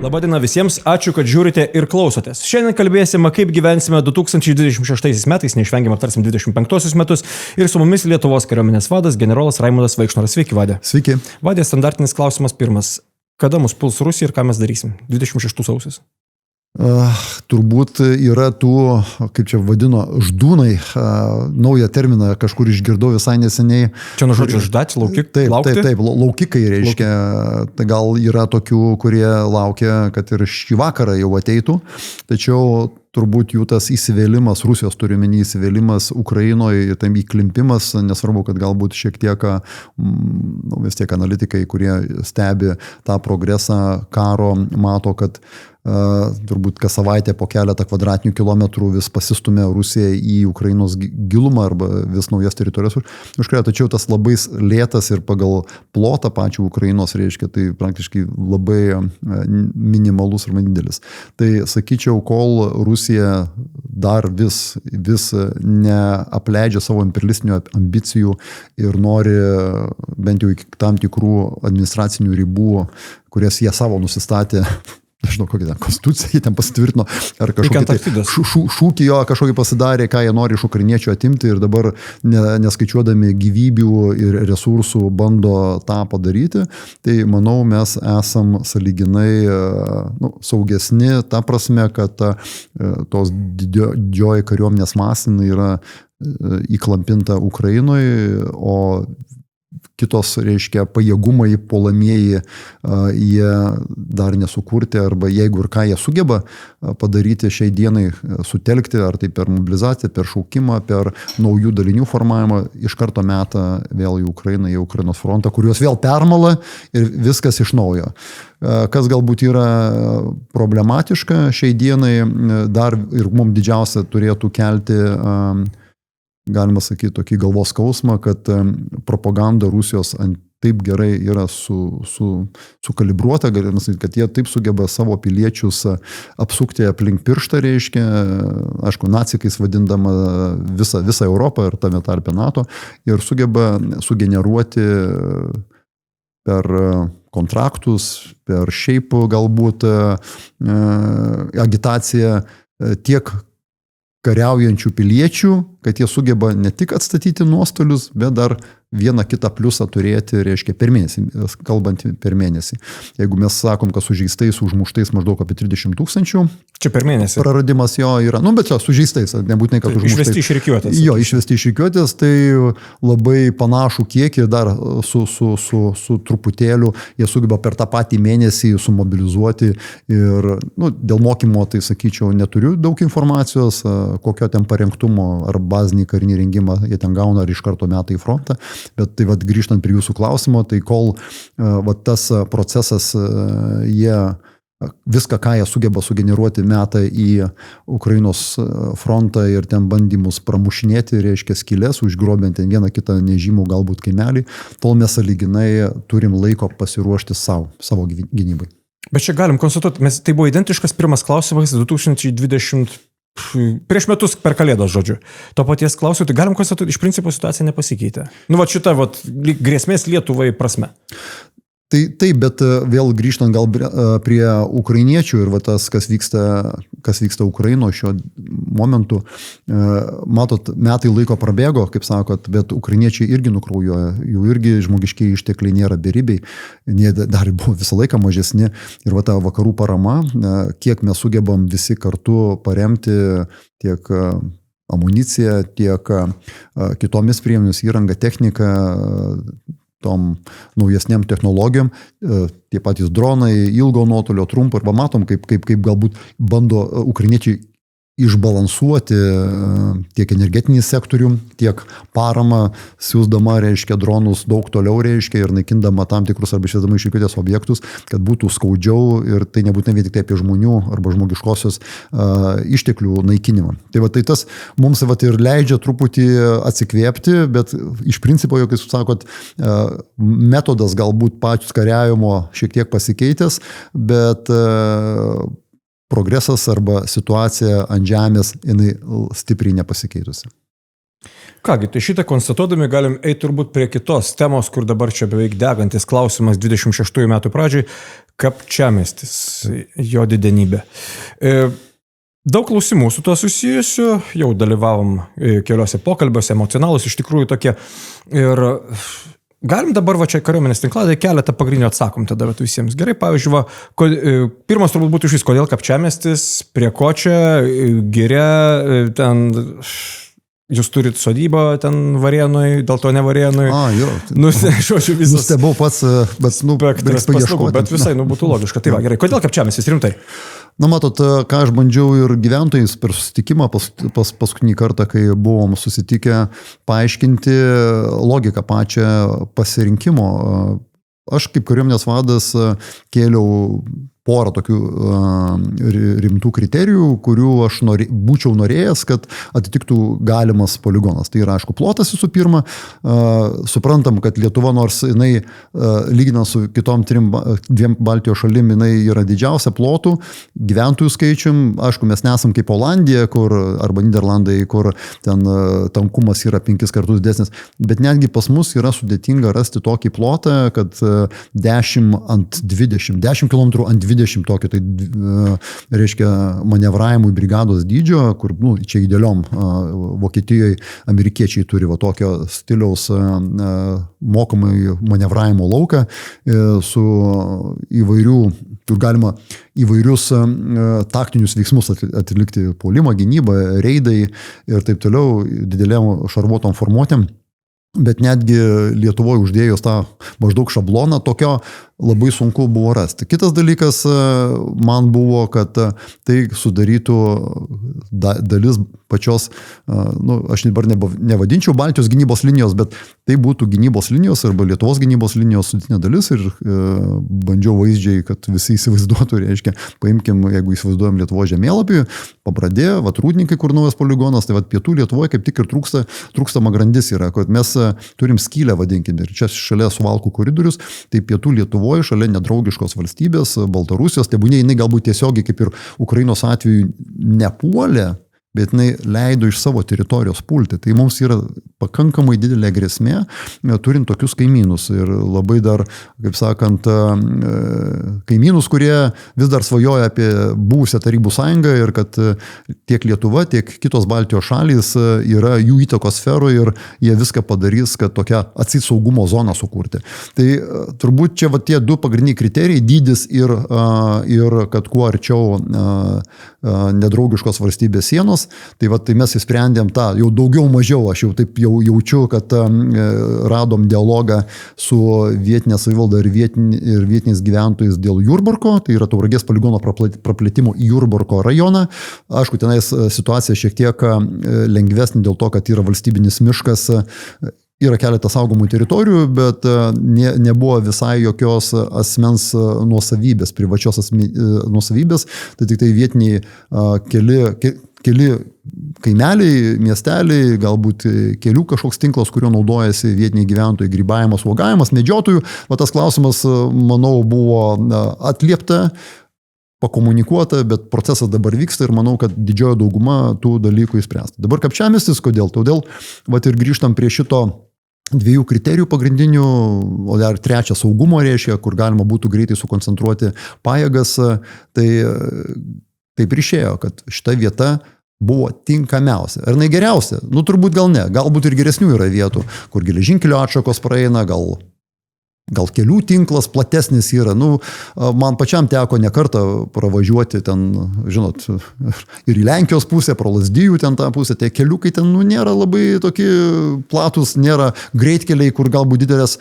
Labadiena visiems, ačiū, kad žiūrite ir klausotės. Šiandien kalbėsime, kaip gyvensime 2026 metais, neišvengiamai aptarsim 25 metus ir su mumis Lietuvos kariuomenės vadas generolas Raimundas Vaikšnoras. Sveiki, Vadė. Sveiki. Vadė, standartinis klausimas pirmas. Kada mus puls Rusija ir ką mes darysim? 26 sausis. Turbūt yra tų, kaip čia vadino, ždūnai, naują terminą kažkur išgirdau visai neseniai. Čia nuo žodžio ždati, laukti? Taip, laukikai reiškia. Tai gal yra tokių, kurie laukia, kad ir šį vakarą jau ateitų, tačiau turbūt jų tas įsivėlimas, Rusijos turiuomenį įsivėlimas Ukrainoje, tam įklimpimas, nesvarbu, kad galbūt šiek tiek, vis tiek analitikai, kurie stebi tą progresą karo, mato, kad turbūt kas savaitę po keletą kvadratinių kilometrų vis pasistumė Rusija į Ukrainos gilumą arba vis naujas teritorijas užkreja, tačiau tas labai lėtas ir pagal plotą pačių Ukrainos reiškia, tai praktiškai labai minimalus ir didelis. Tai sakyčiau, kol Rusija dar vis neapleidžia savo imperialistinių ambicijų ir nori bent jau iki tam tikrų administracinių ribų, kurias jie savo nusistatė, nežinau, kokią ten konstituciją jie ten pasitvirtino, ar kažkokį tai šūkį jo kažkokį pasidarė, ką jie nori iš ukrainiečių atimti ir dabar neskaičiuodami gyvybių ir resursų bando tą padaryti. Tai manau, mes esam sąlyginai saugesni, ta prasme, kad tos didžioji kariuomenės masinai yra įklampinta Ukrainoje, o kitos, reiškia, pajėgumai puolamieji jie dar nesukurti arba jeigu ir ką jie sugeba padaryti šiai dienai, sutelkti, ar tai per mobilizaciją, per šaukimą, per naujų dalinių formavimą, iš karto meta vėl į Ukrainą, į Ukrainos frontą, kuriuos vėl permala ir viskas iš naujo. Kas galbūt yra problematiška šiai dienai, dar ir mums didžiausia turėtų kelti galima sakyti, tokį galvos skausmą, kad propaganda Rusijos taip gerai yra sukalibruota, galima sakyti, kad jie taip sugeba savo piliečius apsukti aplink pirštą, reiškia, aišku, nacikais vadindama visą Europą ir tame tarpe NATO, ir sugeba sugeneruoti per kontraktus, per šiaip galbūt agitaciją tiek kariaujančių piliečių, kad jie sugeba ne tik atstatyti nuostolius, bet dar vieną kitą pliusą turėti, reiškia, per mėnesį, kalbant per mėnesį. Jeigu mes sakom, kad sužeistais, užmuštais maždaug apie 30 000. Čia per mėnesį. Praradimas jo yra, bet čia sužeistais, nebūtinai, kad užmuštais. Išvesti iš rikiuotės. Jo, išvesti iš rikiuotės, tai labai panašų kiekį dar su truputėliu jie sugeba per tą patį mėnesį sumobilizuoti ir dėl mokymo, tai sakyčiau, neturiu daug informacijos, kokio ten parengtumo ar bazinį karinį rengimą jie ten gauna ar iš karto meta į frontą. Bet tai grįžtant prie jūsų klausimo, tai kol tas procesas jie viską, ką jie sugeba sugeneruoti, meta į Ukrainos frontą ir ten bandymus pramušinėti, reiškia skylės, užgrobiant ten vieną kitą nežymų galbūt kaimelį, tol mes sąlyginai turim laiko pasiruošti savo gynybai. Bet čia galim konstatuoti, tai buvo identiškas pirmas klausimas 2020 prieš metus per Kalėdas, žodžiu. To paties klausiu, tai galim konstatuoti, iš principo situacija nepasikeitė. Šita grėsmės Lietuvai prasme. Taip, bet vėl grįžtant gal prie ukrainiečių ir tas, kas vyksta Ukraino šiuo momentu, matot, metai laiko prabėgo, kaip sakot, bet ukrainiečiai irgi nukraujoja, jų irgi žmogiškiai ištekliai nėra beribiai, jie dar buvo visą laiką mažesni ir ta vakarų parama, kiek mes sugebam visi kartu paremti tiek amuniciją, tiek kitomis priemonėmis, įrangą, techniką, tom naujesniam technologijom, tie patys dronai, ilgo nuotolio, trumpo, arba matom, kaip galbūt bando ukrainiečiai išbalansuoti tiek energetinį sektorių, tiek paramą, siūsdama, reiškia, dronus daug toliau, reiškia, ir naikindama tam tikrus arba išvesdama iš rikiuotės objektus, kad būtų skaudžiau ir tai nebūtinai vien tik tai apie žmonių arba žmogiškosios išteklių naikinimą. Tai tas mums ir leidžia truputį atsikvėpti, bet iš principo, jau, kaip sakot, metodas galbūt pačios kariavimo šiek tiek pasikeitęs, bet progresas arba situacija ant žemės, jinai stipriai nepasikeitusi. Kągi, tai šitą konstatuodami galim eiti turbūt prie kitos temos, kur dabar čia beveik degantis klausimas 26 metų pradžiai, Kapčiamiestis, jo didenybė. Daug klausimų su tuo susijusiu, jau dalyvavom keliose pokalbiuose, emocionalus iš tikrųjų tokie. Ir galim dabar va čia kariuomenės tinkladai keletą pagrindinių atsakom tada visiems. Gerai, pavyzdžiui, pirmas turbūt būtų šis, kodėl Kapčiamiestis, prie ko čia, giria, ten... Jūs turit sodybą ten Varėnui, dėl to ne Varėnui. Jo. Žodžiu, visas... Nustebau pats, bet, reiks paieškoti. Bet visai, būtų logiška. Tai va, gerai, kodėl Kapčiamiestis rimtai? Matot, ką aš bandžiau ir gyventojais per susitikimą paskutinį kartą, kai buvom susitikę, paaiškinti logiką pačią pasirinkimo. Aš kaip kariuomenės vadas kėliau porą tokių rimtų kriterijų, kurių aš būčiau norėjęs, kad atitiktų galimas poligonas. Tai yra, aišku, plotas visų pirma. Suprantam, kad Lietuva, nors jinai, lyginant su kitom dviem Baltijos šalim, jinai yra didžiausia plotų, gyventojų skaičium. Aišku, mes nesam kaip Olandija, arba Niderlandai, kur ten tankumas yra 5 kartus didesnis, bet netgi pas mus yra sudėtinga rasti tokį plotą, kad 10 km ant 20 tokio, tai reiškia manevravimui brigados dydžio, kur čia idealiom Vokietijoje amerikiečiai turi va tokio stiliaus mokomai manevravimo lauką su įvairių, kur galima įvairius taktinius veiksmus atlikti, puolimą, gynybą, reidai ir taip toliau, didelėm šarvuotom formuotėm. Bet netgi Lietuvoje uždėjus tą maždaug šabloną, tokio labai sunku buvo rasti. Kitas dalykas man buvo, kad tai sudarytų dalis pačios, aš dabar nevadinčiau Baltijos gynybos linijos, bet tai būtų gynybos linijos arba Lietuvos gynybos linijos sudėtinė dalis ir bandžiau vaizdžiai, kad visi įsivaizduotų, reiškia, paimkim, jeigu įsivaizduojam Lietuvos žemėlapį, Pabradė, Rūdninkai, kur naujas poligonas, tai pietų Lietuvoje kaip tik ir trūkstama grandis yra, kad mes turim skylę, vadinkim, ir čia šalia Suvalkų koridorius, tai pietų Lietuvoje šalia nedraugiškos valstybės, Baltarusijos, tebūnė jinai galbūt tiesiogiai kaip ir Ukrainos atveju nepuolė, bet jinai leido iš savo teritorijos pulti. Tai mums yra pakankamai didelė grėsmė, turint tokius kaimynus. Ir labai dar, kaip sakant, kaimynus, kurie vis dar svajoja apie buvusią Tarybų sąjungą ir kad tiek Lietuva, tiek kitos Baltijos šalys yra jų įtakos sferoje ir jie viską padarys, kad tokią atseit saugumo zoną sukurti. Tai turbūt čia tie du pagrindiniai kriterijai, dydis ir kad kuo arčiau nedraugiškos valstybės sienos. Tai mes įsprendėm tą, jau daugiau mažiau, aš jau taip jau jaučiu, kad radom dialogą su vietinė savivalda ir vietiniais gyventojais dėl Jurbarko, tai yra Tauragės poligono praplėtimo į Jurbarko rajoną. Aišku, tenais situacija šiek tiek lengvesnė dėl to, kad yra valstybinis miškas, yra keletas saugomų teritorijų, bet nebuvo visai jokios asmens nuosavybės, privačios nuosavybės, tai tik tai vietiniai keli kaimeliai, miesteliai, galbūt kelių kažkoks tinklas, kurio naudojasi vietiniai gyventojai, grybavimas, uogavimas, medžiotojų. Tas klausimas, manau, buvo atliepta, pakomunikuota, bet procesas dabar vyksta ir manau, kad didžioji dauguma tų dalykų įspręsta. Dabar Kapčiamiestis, kodėl? Todėl ir grįžtam prie šito 2 kriterijų pagrindinių, o dar 3 saugumo reiškia, kur galima būtų greitai sukoncentruoti pajėgas. Tai taip ir išėjo, kad šita vieta buvo tinkamiausia. Ar jinai geriausia? Turbūt gal ne. Galbūt ir geresnių yra vietų, kur geležinkelio atšakos praeina, gal kelių tinklas platesnis yra. Man pačiam teko ne kartą pravažiuoti ten, žinot, ir į Lenkijos pusę, pro Lazdijų ten tą pusę. Tie keliukai ten nėra labai tokie platus, nėra greitkeliai, kur galbūt didelės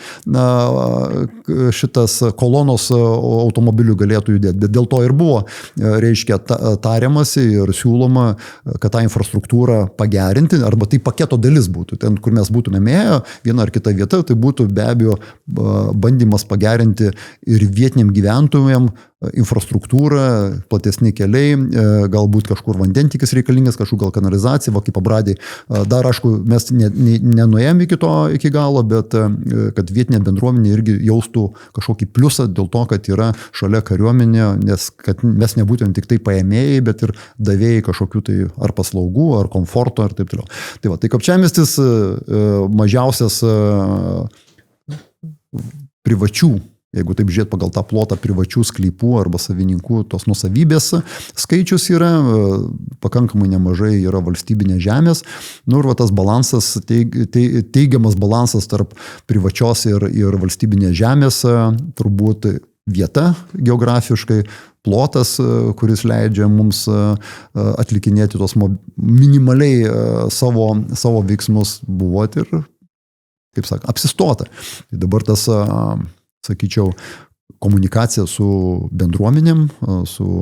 šitas kolonos automobilių galėtų judėti. Bet dėl to ir buvo, reiškia, tariamasi ir siūloma, kad tą infrastruktūrą pagerinti, arba tai paketo dalis būtų. Ten, kur mes būtume ėję, viena ar kita vieta, tai būtų be abejo bandymas pagerinti ir vietiniam gyventojam infrastruktūrą, platesni keliai, galbūt kažkur vandentikis reikalingas, kažkur gal kanalizacija, va kaip pabradė. Dar, aišku, mes nenuėjom iki galo, bet kad vietinė bendruomenė irgi jaustų kažkokį pliusą dėl to, kad yra šalia kariuomenė, nes kad mes nebūtume tik tai paėmėjai, bet ir davėjai kažkokių tai ar paslaugų, ar komforto, ir taip toliau. Tai va, tai Kapčiamiestis mažiausias privačių, jeigu taip žiūrėt pagal tą plotą privačių sklypų arba savininkų tos nusavybės skaičius yra, pakankamai nemažai yra valstybinės žemės. Nu ir va, tas balansas, teigiamas balansas tarp privačios ir valstybinės žemės, turbūt vieta geografiškai, plotas, kuris leidžia mums atlikinėti tos minimaliai savo veiksmus buvo ir, kaip sakė, apsistota. Tai dabar tas, sakyčiau, komunikacija su bendruomenėm, su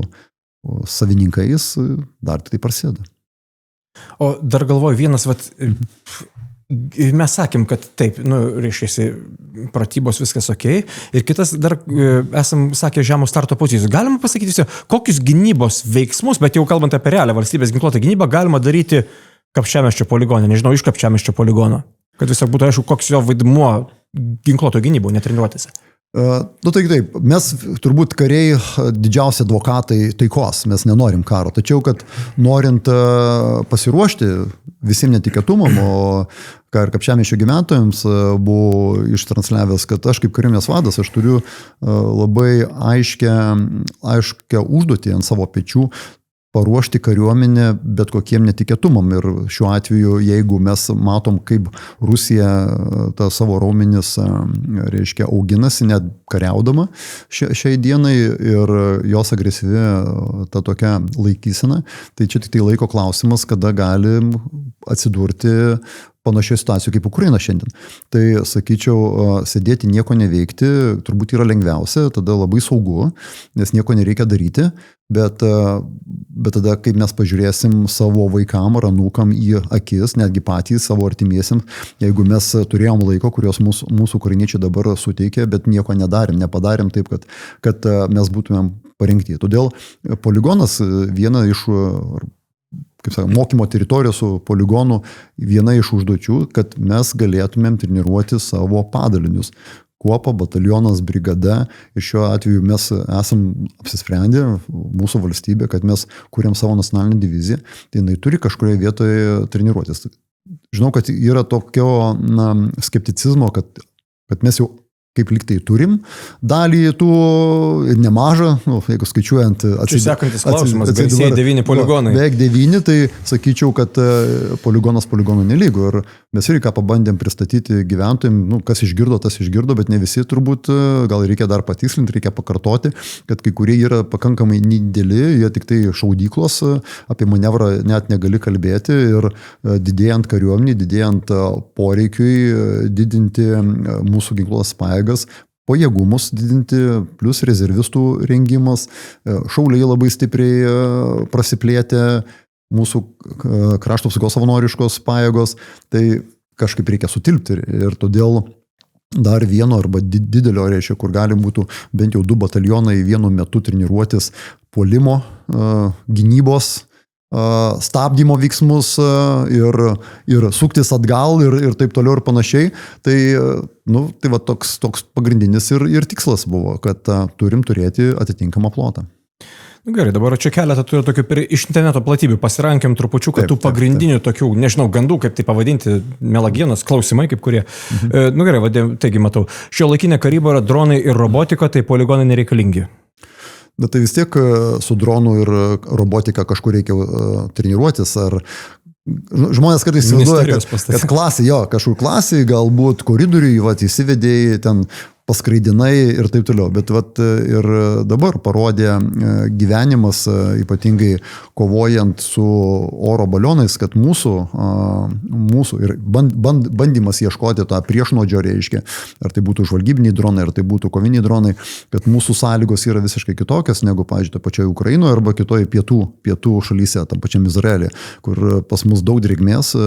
savininkais dar tai prasideda. O dar galvoju, vienas, mes sakėm, kad taip, reiškiasi, pratybos viskas okei, ir kitas dar esam sakę žemo starto pozicijos. Galima pasakyti, kokius gynybos veiksmus, bet jau kalbant apie realią valstybės ginkluotą gynybą, galima daryti Kapčiamiesčio poligone, nežinau, iš Kapčiamiesčio poligono, kad visą būtų aišku, koks jo vaidmuo ginkluoto gynybų, netreniruotėse. Tai taip, mes turbūt kariai didžiausi advokatai taikos, mes nenorim karo, tačiau, kad norint pasiruošti visiems netikėtumam, o ką ir Kapčiamiesčio gyventojams buvau ištransliavęs, kad aš kaip kariuomenės vadas, aš turiu labai aiškę užduotį ant savo pečių paruošti kariuomenę bet kokiem netikėtumam. Ir šiuo atveju, jeigu mes matom, kaip Rusija tą savo raumenis, reiškia, auginasi, net kariaudama šiai dienai ir jos agresyvi ta tokia laikysena, tai čia tik tai laiko klausimas, kada galim atsidurti panašioje situacijoje kaip Ukraina šiandien. Tai, sakyčiau, sėdėti, nieko neveikti, turbūt yra lengviausia, tada labai saugu, nes nieko nereikia daryti, bet tada, kaip mes pažiūrėsim savo vaikam ar anūkam į akis, netgi patys savo artimiesiam, jeigu mes turėjom laiko, kurios mūsų ukrainiečiai dabar suteikia, bet nieko nepadarėm taip, kad mes būtumėm parinkti. Todėl poligonas viena iš kaip sakė, mokymo teritorijos su poligonu viena iš užduočių, kad mes galėtumėm treniruoti savo padalinius. Kuopa, batalionas, brigada, ir šiuo atveju mes esam apsisprendę, mūsų valstybė, kad mes kuriam savo nacionalinę diviziją, tai jinai turi kažkurioje vietoje treniruotis. Žinau, kad yra tokio skepticizmo, kad mes jau kaip liktai turim dalį tų ir nemažą, jeigu skaičiuojant... Čia sekantis klausimas, garsieji 9 poligonai. Beveik 9, tai sakyčiau, kad poligonas poligonų nelygu. Ir mes irgi ką pabandėm pristatyti gyventojim, kas išgirdo, tas išgirdo, bet ne visi turbūt, gal reikia dar patikslinti, reikia pakartoti, kad kai kurie yra pakankamai nedideli, jie tik tai šaudyklos, apie manevrą net negali kalbėti ir didėjant kariuomenį, didėjant poreikiui, didinti mūsų ginkluotas pajėgas, pajėgumus didinti, plus rezervistų rengimas, šauliai labai stipriai prasiplėtė, mūsų krašto apsaugos savanoriškos pajėgos, tai kažkaip reikia sutilpti ir todėl dar vieno arba didelio, reiškia, kur galim būtų bent jau 2 batalionai vienu metu treniruotis puolimo, gynybos, stabdymo veiksmus ir suktis atgal ir taip toliau ir panašiai. Tai va toks pagrindinis ir tikslas buvo, kad turim turėti atitinkamą plotą. Gerai, dabar čia keletą turiu tokių iš interneto platybių, pasirankiam trupučiuką tų pagrindinių tokių, nežinau, gandų, kaip tai pavadinti, melagienos, klausimai, kaip kurie. Gerai, taigi matau, šiuolaikinė karyba yra dronai ir robotika, tai poligonai nereikalingi. Bet tai vis tiek su dronu ir robotika kažkur reikia treniruotis, ar žmonės kartais įsivaizduoja, kad klasė, kažkur klasė, galbūt koridoriui, įsivedėjai ten paskraidinai ir taip toliau. Bet ir dabar parodė gyvenimas, ypatingai kovojant su oro balionais, kad mūsų ir bandymas ieškoti tą priešnodžio, reiškia, ar tai būtų žvalgybiniai dronai, ar tai būtų koviniai dronai, kad mūsų sąlygos yra visiškai kitokios negu, pavyzdžiui, pačioje Ukrainoje arba kitoje pietų šalyse, tam pačiam Izraelį, kur pas mus daug drėgmės,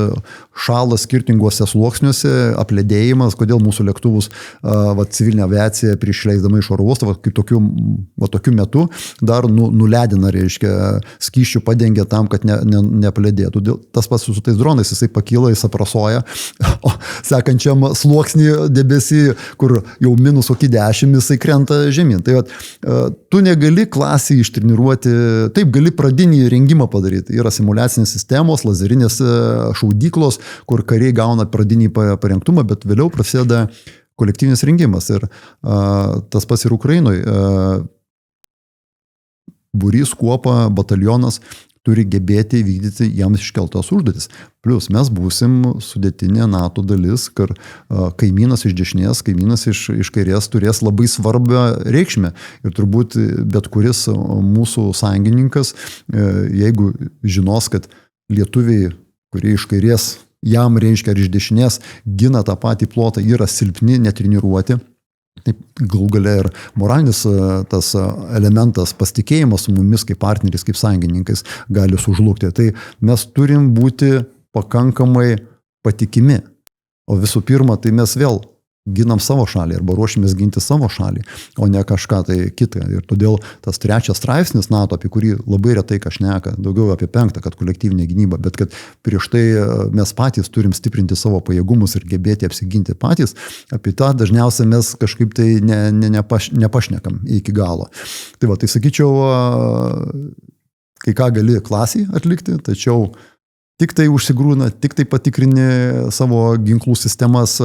šalas skirtinguose sluoksniuose, apledėjimas, kodėl mūsų lėktuvus civiliniai civilinė aviacija prieš leisdama iš oro uosto, tokiu metu dar nuledina, reiškia, skysčių padengia tam, kad nepledėtų. Tas pats su tais dronais, jisai pakyla, jis aprasoja, o sekančiam sluoksnį debesį, kur jau minus kokį 10, jisai krenta žemyn. Tai tu negali klasį ištreniruoti, taip gali pradinį rengimą padaryti. Yra simuliacinės sistemos, lazerinės šaudyklos, kur kariai gauna pradinį parengtumą, bet vėliau prasideda kolektyvinis rengimas. Ir tas pats ir Ukrainoje. Būrys, kuopa, batalionas turi gebėti vykdyti jiems iškeltos užduotis. Plius mes būsim sudėtinė NATO dalis, kur kaimynas iš dešinės, kaimynas iš kairės turės labai svarbią reikšmę. Ir turbūt bet kuris mūsų sąjungininkas, jeigu žinos, kad lietuviai, kurie iš kairės jam reiškia ar iš dešinės, gina tą patį plotą, yra silpni, netreniruoti. Taip, galų gale ir moralinis tas elementas pasitikėjimas su mumis kaip partneriais, kaip sąjungininkais gali sužlugti. Tai mes turim būti pakankamai patikimi. O visų pirma, tai mes vėl ginam savo šalį arba ruošimės ginti savo šalį, o ne kažką tai kitą. Ir todėl tas 3 straipsnis NATO, apie kurį labai retai ką šneka, daugiau apie 5, kad kolektyvinė gynyba, bet kad prieš tai mes patys turim stiprinti savo pajėgumus ir gebėti apsiginti patys, apie tą dažniausiai mes kažkaip tai nepašnekam iki galo. Tai va, tai sakyčiau, kai ką gali klasiai atlikti, tačiau tik tai užsigrūna, tik tai patikrini savo ginklų sistemas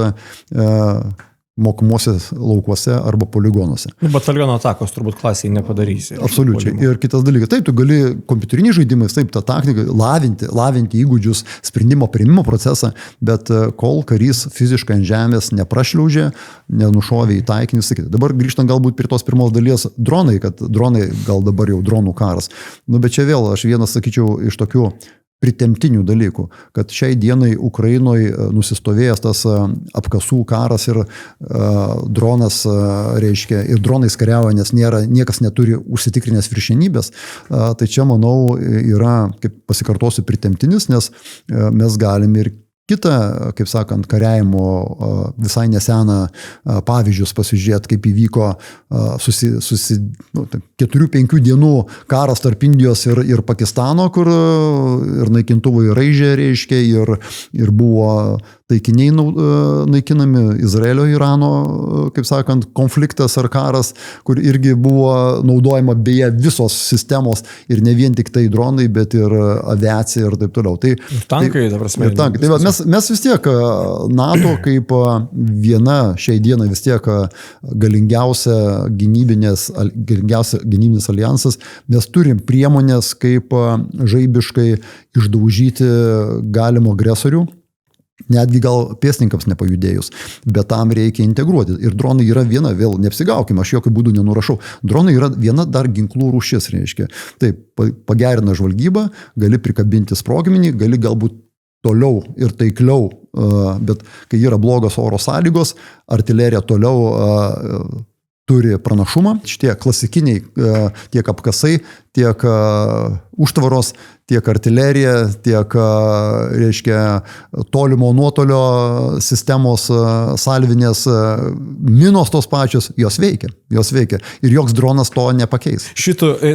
mokomuose laukuose arba poligonuose. Bataliono atakos turbūt klasiai nepadarysi. Absoliučiai. Ir kitas dalykas, taip, tu gali kompiuteriniai žaidimais, taip, tą taktiką lavinti įgūdžius, sprendimo priimimo procesą, bet kol karys fiziškai ant žemės neprašliaužė, nenušovė į taikinį, sakyti. Dabar grįžtant galbūt prie tos pirmos dalies dronai, kad dronai gal dabar jau dronų karas. Bet čia vėl aš vienas sakyčiau iš tokių pritemptinių dalykų, kad šiai dienai Ukrainoje nusistovėjęs tas apkasų karas ir dronas, reiškia, ir dronais kariauja, nes niekas neturi užsitikrinęs viršenybės, tai čia, manau, yra, kaip pasikartosiu, pritemptinis, nes mes galim ir kitą, kaip sakant, kariavimo visai neseną pavyzdžius pasižiūrėti, kaip įvyko 4-5 dienų karas tarp Indijos ir Pakistano, kur ir naikintuvai raižė, reiškia, ir buvo taikiniai naikinami, Izraelio, Irano, kaip sakant, konfliktas ar karas, kur irgi buvo naudojama beje visos sistemos ir ne vien tik tai dronai, bet ir aviacija ir taip toliau. Tai, tankai, ta prasme. Tankai. Tai mes vis tiek NATO kaip viena šiai dienai vis tiek galingiausia gynybinis alijansas, mes turim priemonės kaip žaibiškai išdaužyti galimo agresorių. Netgi gal pėstininkams nepajudėjus, bet tam reikia integruoti. Ir dronai yra viena, vėl neapsigaukime, aš jokių būdų nenurašau, dronai yra viena dar ginklų rūšis, reiškia. Taip, pagerina žvalgybą, gali prikabinti sprogmenį, gali galbūt toliau ir taikliau, bet kai yra blogos oro sąlygos, artilerija toliau turi pranašumą. Šitie klasikiniai tiek apkasai, tiek užtvaros, tiek artilerija, tiek, reiškia, tolimo nuotolio sistemos, salvinės, minos tos pačios, jos veikia. Ir joks dronas to nepakeis.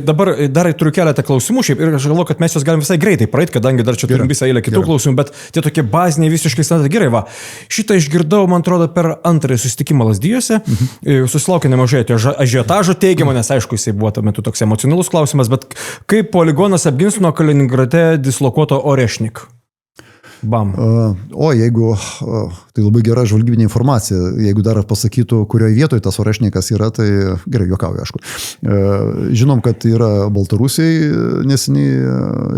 Dabar dar turiu keletą klausimų šiaip ir aš galvoju, kad mes jos galim visai greitai praeiti, kadangi dar čia turim visą eilę kitų klausimų, bet tie tokie baziniai visiškai standartai. Gerai, va. Šitą išgirdau, man atrodo, per antrąjį susitikimą Lazdijuose. Susilaukė nemažai ažiotažo teigiamo, nes aišku, jisai buvo tuo metu toks emocionalus klausimas, bet kaip poligonas apgins nuo Kaliningrade dislokuoto Orešnik? Bam. Jeigu, tai labai gera žvalgybinė informacija, jeigu dar pasakytų, kurioje vietoje tas Orešnikas yra, tai gerai, juokauju, aišku. Žinom, kad yra Baltarusijai neseniai,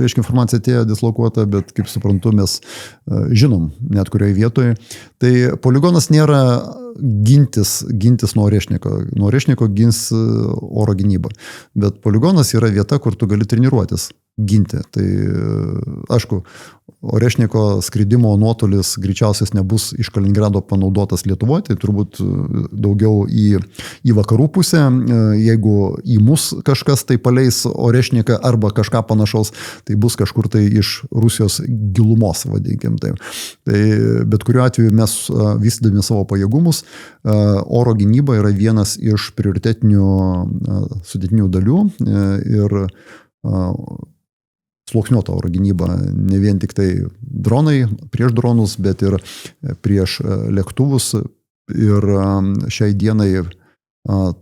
reiškia, informacija atėjo dislokuota, bet kaip suprantu, mes žinom net kurioje vietoje. Tai poligonas nėra gintis nuo Orešniko. Nuo Orešniko gins oro gynyba. Bet poligonas yra vieta, kur tu gali treniruotis. ginti. Tai aišku, Orešniko skridimo nuotolis greičiausiai nebus iš Kaliningrado panaudotas Lietuvoje, tai turbūt daugiau į vakarų pusę. Jeigu į mus kažkas tai paleis Orešniką arba kažką panašaus, tai bus kažkur tai iš Rusijos gilumos, vadinkim taip. Tai bet kuriuo atveju mes vystydami savo pajėgumus, oro gynyba yra vienas iš prioritetinių sudėtinių dalių ir sluoksniuota oro gynyba, ne vien tik tai dronai, prieš dronus, bet ir prieš lėktuvus. Ir šiai dienai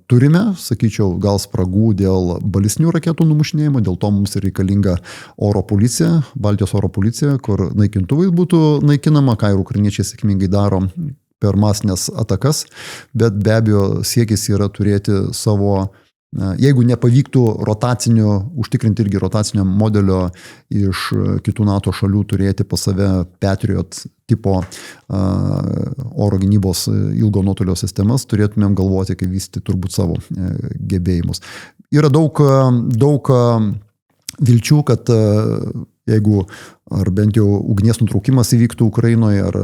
turime, sakyčiau, gal spragų dėl balistinių raketų numušinėjimo, dėl to mums reikalinga oro policija, Baltijos oro policija, kur naikintuvais būtų naikinama, ką ir ukrainiečiai sėkmingai daro per masinės atakas, bet be abejo siekis yra turėti savo, jeigu nepavyktų užtikrinti irgi rotacinio modelio iš kitų NATO šalių turėti pas save Patriot tipo oro gynybos ilgo nuotolio sistemas, turėtumėm galvoti, kaip vystyti turbūt savo gebėjimus. Yra daug vilčių, kad jeigu ar bent jau ugnies nutraukimas įvyktų Ukrainoje, ar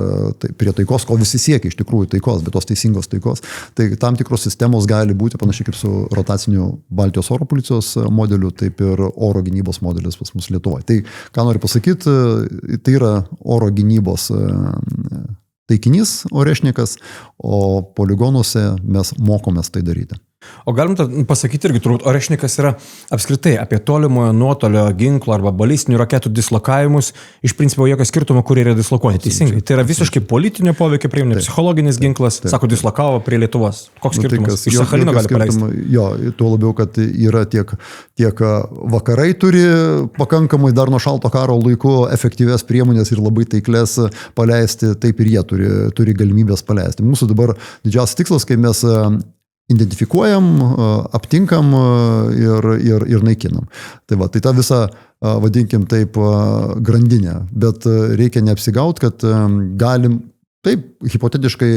prie taikos, ko visi siekia iš tikrųjų taikos, bet tos teisingos taikos, tai tam tikros sistemos gali būti panašiai kaip su rotaciniu Baltijos oro policijos modeliu, taip ir oro gynybos modelis pas mus Lietuvoje. Tai ką noriu pasakyti, tai yra oro gynybos taikinys Orešnikas, o poligonuose mes mokomės tai daryti. O galim pasakyti irgi, turbūt Orešnikas yra apskritai apie tolimojo nuotolio ginklo arba balistinių raketų dislokavimus, iš principo jokio skirtumo, kur yra dislokuoti. Teisingai. Tai yra visiškai politinio poveikio priemonė, psichologinis ginklas, sako, dislokavo prie Lietuvos. Koks skirtumas? Iš Sachalino gali paleisti. Jo, tuo labiau, kad yra tiek vakarai turi pakankamai dar nuo šalto karo laikų efektyvias priemonės ir labai taiklės paleisti, taip ir jie turi galimybės paleisti. Mūsų dabar didžiausias tikslas, kai mes identifikuojam, aptinkam ir naikinam. Tai ta visa, vadinkim taip, grandinė. Bet reikia neapsigauti, kad galim, taip, hipotetiškai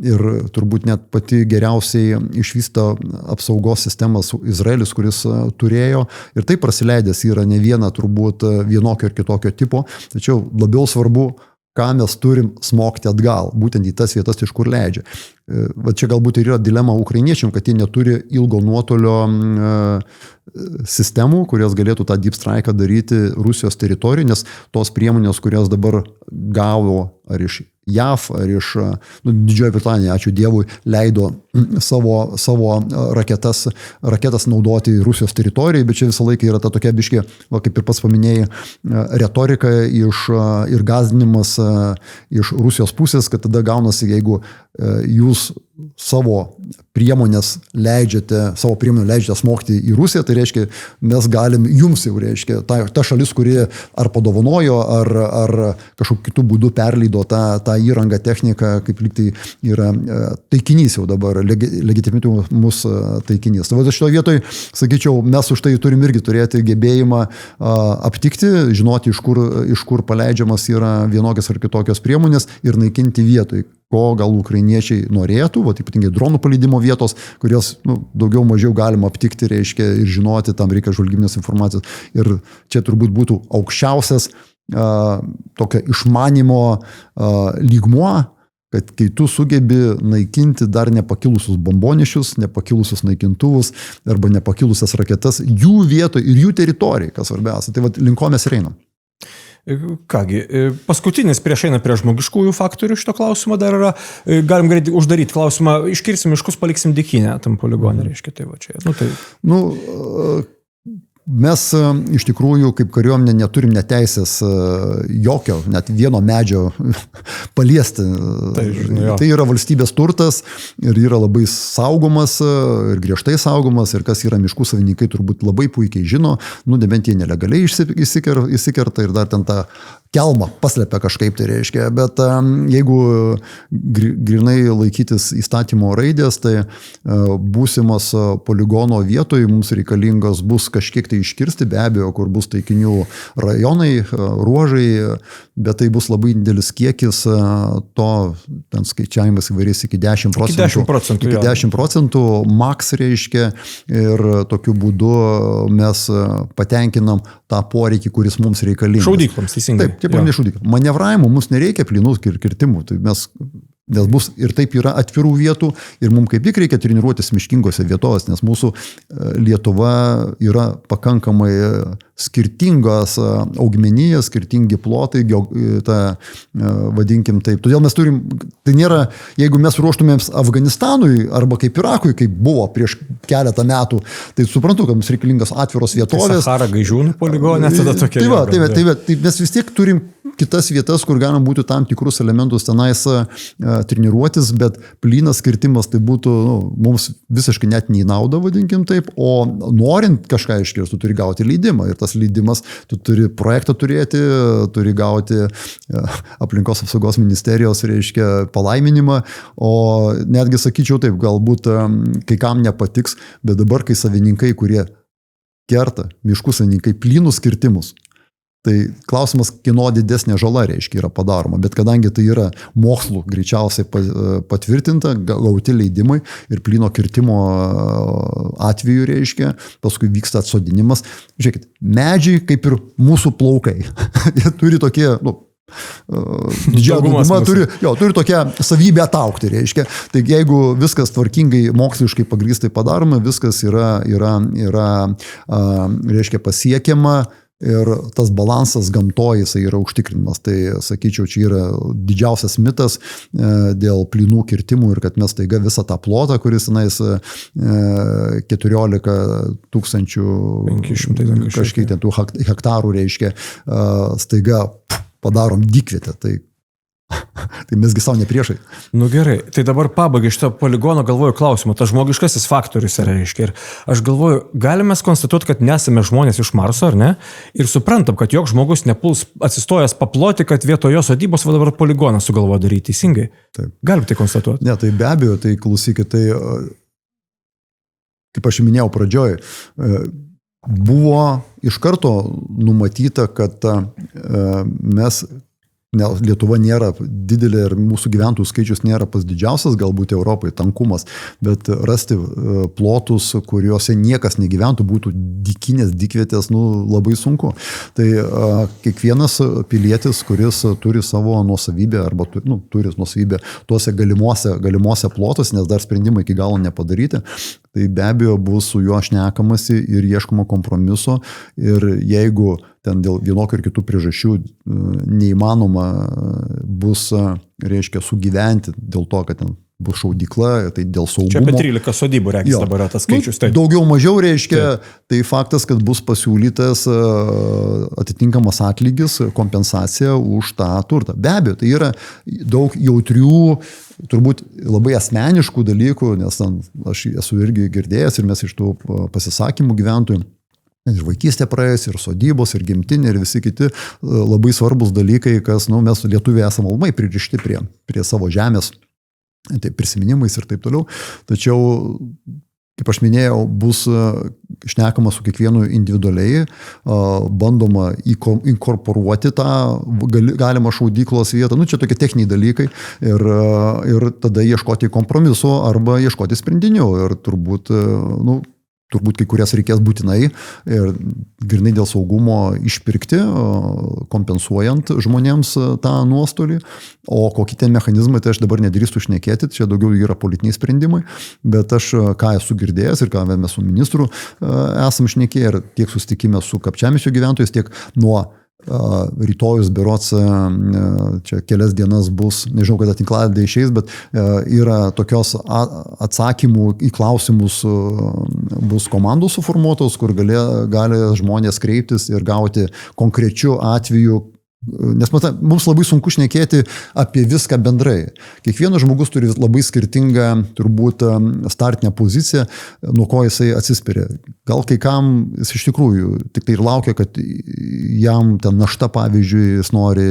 ir turbūt net pati geriausiai išvysta apsaugos sistemas Izraelis, kuris turėjo ir taip prasileidęs yra ne viena turbūt vienokio ir kitokio tipo, tačiau labiau svarbu, ką mes turim smogti atgal, būtent į tas vietas, iš kur leidžia. Va čia galbūt ir yra dilema ukrainiečiam, kad jie neturi ilgo nuotolio sistemų, kurios galėtų tą deep strike daryti Rusijos teritorijai, nes tos priemonės, kurios dabar gavo ar iš JAV, ar iš Didžioji Britanija, ačiū Dievui, leido savo raketas naudoti Rusijos teritorijai, bet čia visą laiką yra ta tokia biškė, kaip ir pats paminėjai, retorika ir gąsdinimas iš Rusijos pusės, kad tada gaunasi, jeigu jūs savo priemonės leidžiate smogti į Rusiją, tai reiškia, mes galim jums jau, reiškia, ta šalis, kuri ar padovanojo, ar kažkokiu kitų būdų perleido tą įrangą, techniką, kaip lyg tai yra taikinys jau dabar, legitimimus taikinys. Tai šitoje vietoje, sakyčiau, mes už tai turim irgi turėti gebėjimą aptikti, žinoti, iš kur paleidžiamas yra vienokios ar kitokios priemonės ir naikinti vietoj, ko gal ukrainiečiai norėtų, ypatingai dronų paleidimo vietos, kurios daugiau mažiau galima aptikti, reiškia, ir žinoti, tam reikia žvalgybinės informacijos. Ir čia turbūt būtų aukščiausias tokio išmanimo lygmuo, kad kai tu sugebi naikinti dar nepakilusius bombonešius, nepakilusius naikintuvus arba nepakilusias raketas jų vietoj ir jų teritorijai, kas svarbiausia. Tai link ko mes ir einam. Kągi, paskutinis prieš eina prie žmogiškųjų faktorių šito klausimo dar yra, galim greitai uždaryti klausimą, iškirsim miškus, paliksim dykynę tam poligonį, reiškia, tai va čia. Mes iš tikrųjų kaip kariuomenė neturim neteisės jokio, net vieno medžio paliesti. Tai yra valstybės turtas ir yra labai saugomas ir griežtai saugomas ir kas yra miškų savininkai turbūt labai puikiai žino, nebent jie nelegaliai įsikerta ir dar ten tą kelmą paslepia kažkaip tai reiškia, bet jeigu grinai laikytis įstatymo raidės, tai būsimas poligono vietoj mums reikalingas bus kažkiek tai greičiausiai iškirsti, be abejo, kur bus taikinių rajonai, ruožai, bet tai bus labai didelis kiekis, to ten skaičiavimas įvairiais iki 10%. Iki 10% maks reiškia ir tokiu būdu mes patenkinam tą poreikį, kuris mums reikalingas. Šaudykloms, teisingai. Taip, šaudyklom. Manevravimo mums nereikia plynų kirtimų, tai nes bus ir taip yra atvirų vietų ir mums kaip tik reikia treniruotis miškingose vietovės, nes mūsų Lietuva yra pakankamai skirtingos augmenijos, skirtingi plotai, vadinkim taip. Todėl mes turim, tai nėra, jeigu mes ruoštumėms Afganistanui arba kaip Irakui, kaip buvo prieš keletą metų, tai suprantu, kad mums reikalingas atviros vietovės. Sahara Gaižiūnų poligonė, tada tokia. Tai mes vis tiek turim kitas vietas, kur galima būtų tam tikrus elementus tenais treniruotis, bet plynas kirtimas tai būtų mums visiškai net nei nauda, vadinkim taip, o norint kažką iškirsti, tu turi gauti leidimą ir tas leidimas, tu turi projektą turėti, turi gauti aplinkos apsaugos ministerijos, reiškia, palaiminimą, o netgi sakyčiau taip, galbūt kai kam nepatiks, bet dabar, kai savininkai, kurie kerta, miškų savininkai, plynus kirtimus, tai klausimas, kieno didesnė žala, reiškia, yra padaroma. Bet kadangi tai yra mokslų greičiausiai patvirtinta, gauti leidimai ir plyno kirtimo atveju, reiškia, paskui vyksta atsodinimas. Žiūrėkit, medžiai kaip ir mūsų plaukai. Jie turi tokie, didžiąją daugumą turi tokią savybę ataugti, reiškia. Tai jeigu viskas tvarkingai, moksliškai pagrįstai padaroma, viskas yra reiškia, pasiekiama, ir tas balansas gamtoje jisai yra užtikrinimas. Tai, sakyčiau, čia yra didžiausias mitas dėl plynų kirtimų ir kad mes taiga visą tą plotą, kuris 14 500 kažkiek tų hektarų reiškia, staiga padarom dykvietę. Tai mesgi savo ne priešai. Gerai, tai dabar pabaigai šitą poligono galvoju klausimą, tas žmogiškasis faktorius yra, reiškia. Ir aš galvoju, galime konstatuoti, kad nesame žmonės iš Marso, ar ne? Ir suprantam, kad joks žmogus nepuls atsistojęs paploti, kad vietojo sodybos dabar poligoną sugalvoja daryti, teisingai? Taip. Galim tai konstatuoti? Ne, tai be abejo, tai klausykit, tai kaip aš minėjau pradžioj, buvo iš karto numatyta, kad mes Lietuva nėra didelė ir mūsų gyventojų skaičius nėra pas didžiausias, galbūt Europai tankumas, bet rasti plotus, kuriuose niekas negyventų, būtų dykinės, dykvietės, labai sunku. Tai kiekvienas pilietis, kuris turi savo nuosavybę arba turi nuosavybę tuose galimuose plotuose, nes dar sprendimai iki galo nepadaryti, tai be abejo bus su juo šnekamasi ir ieškoma kompromiso ir jeigu ten dėl vienokio ir kitų priežasčių neįmanoma bus, reiškia, sugyventi dėl to, kad ten bus šaudykla, tai dėl saugumo. Čia apie 13 sodybų reikės dabar tas skaičius. Daugiau mažiau reiškia, tai faktas, kad bus pasiūlytas atitinkamas atlygis, kompensacija už tą turtą. Be abejo, tai yra daug jautrių, turbūt labai asmeniškų dalykų, nes aš esu irgi girdėjęs ir mes iš tų pasisakymų gyventojų, ir vaikystė praėjus, ir sodybos, ir gimtinė, ir visi kiti labai svarbus dalykai, kas mes lietuviai esame labai pririšti prie savo žemės, tai prisiminimais ir taip toliau. Tačiau, kaip aš minėjau, bus šnekama su kiekvienu individualiai, bandoma inkorporuoti tą galimą šaudyklos vietą. Čia tokie techniniai dalykai ir tada ieškoti kompromiso arba ieškoti sprendinių. Ir turbūt kai kurias reikės būtinai ir grynai dėl saugumo išpirkti, kompensuojant žmonėms tą nuostolį, o kokie tie mechanizmai, tai aš dabar nedrįstu šnekėti, čia daugiau yra politiniai sprendimai, bet aš ką esu girdėjęs ir ką mes su ministru esam šnekėję ir tiek susitikime su Kapčiamiesčio gyventojais, tiek nuo rytojus berods, čia kelias dienas bus, nežinau, kada tinklalaidė išeis, bet yra tokios atsakymų į klausimus bus komandų suformuotos, kur gali žmonės kreiptis ir gauti konkrečių atvejų. Nes mums labai sunku šnekėti apie viską bendrai. Kiekvienas žmogus turi labai skirtingą, turbūt, startinę poziciją, nuo ko jisai atsispiria. Gal kai kam jis iš tikrųjų tik tai ir laukia, kad jam ten našta, pavyzdžiui, jis nori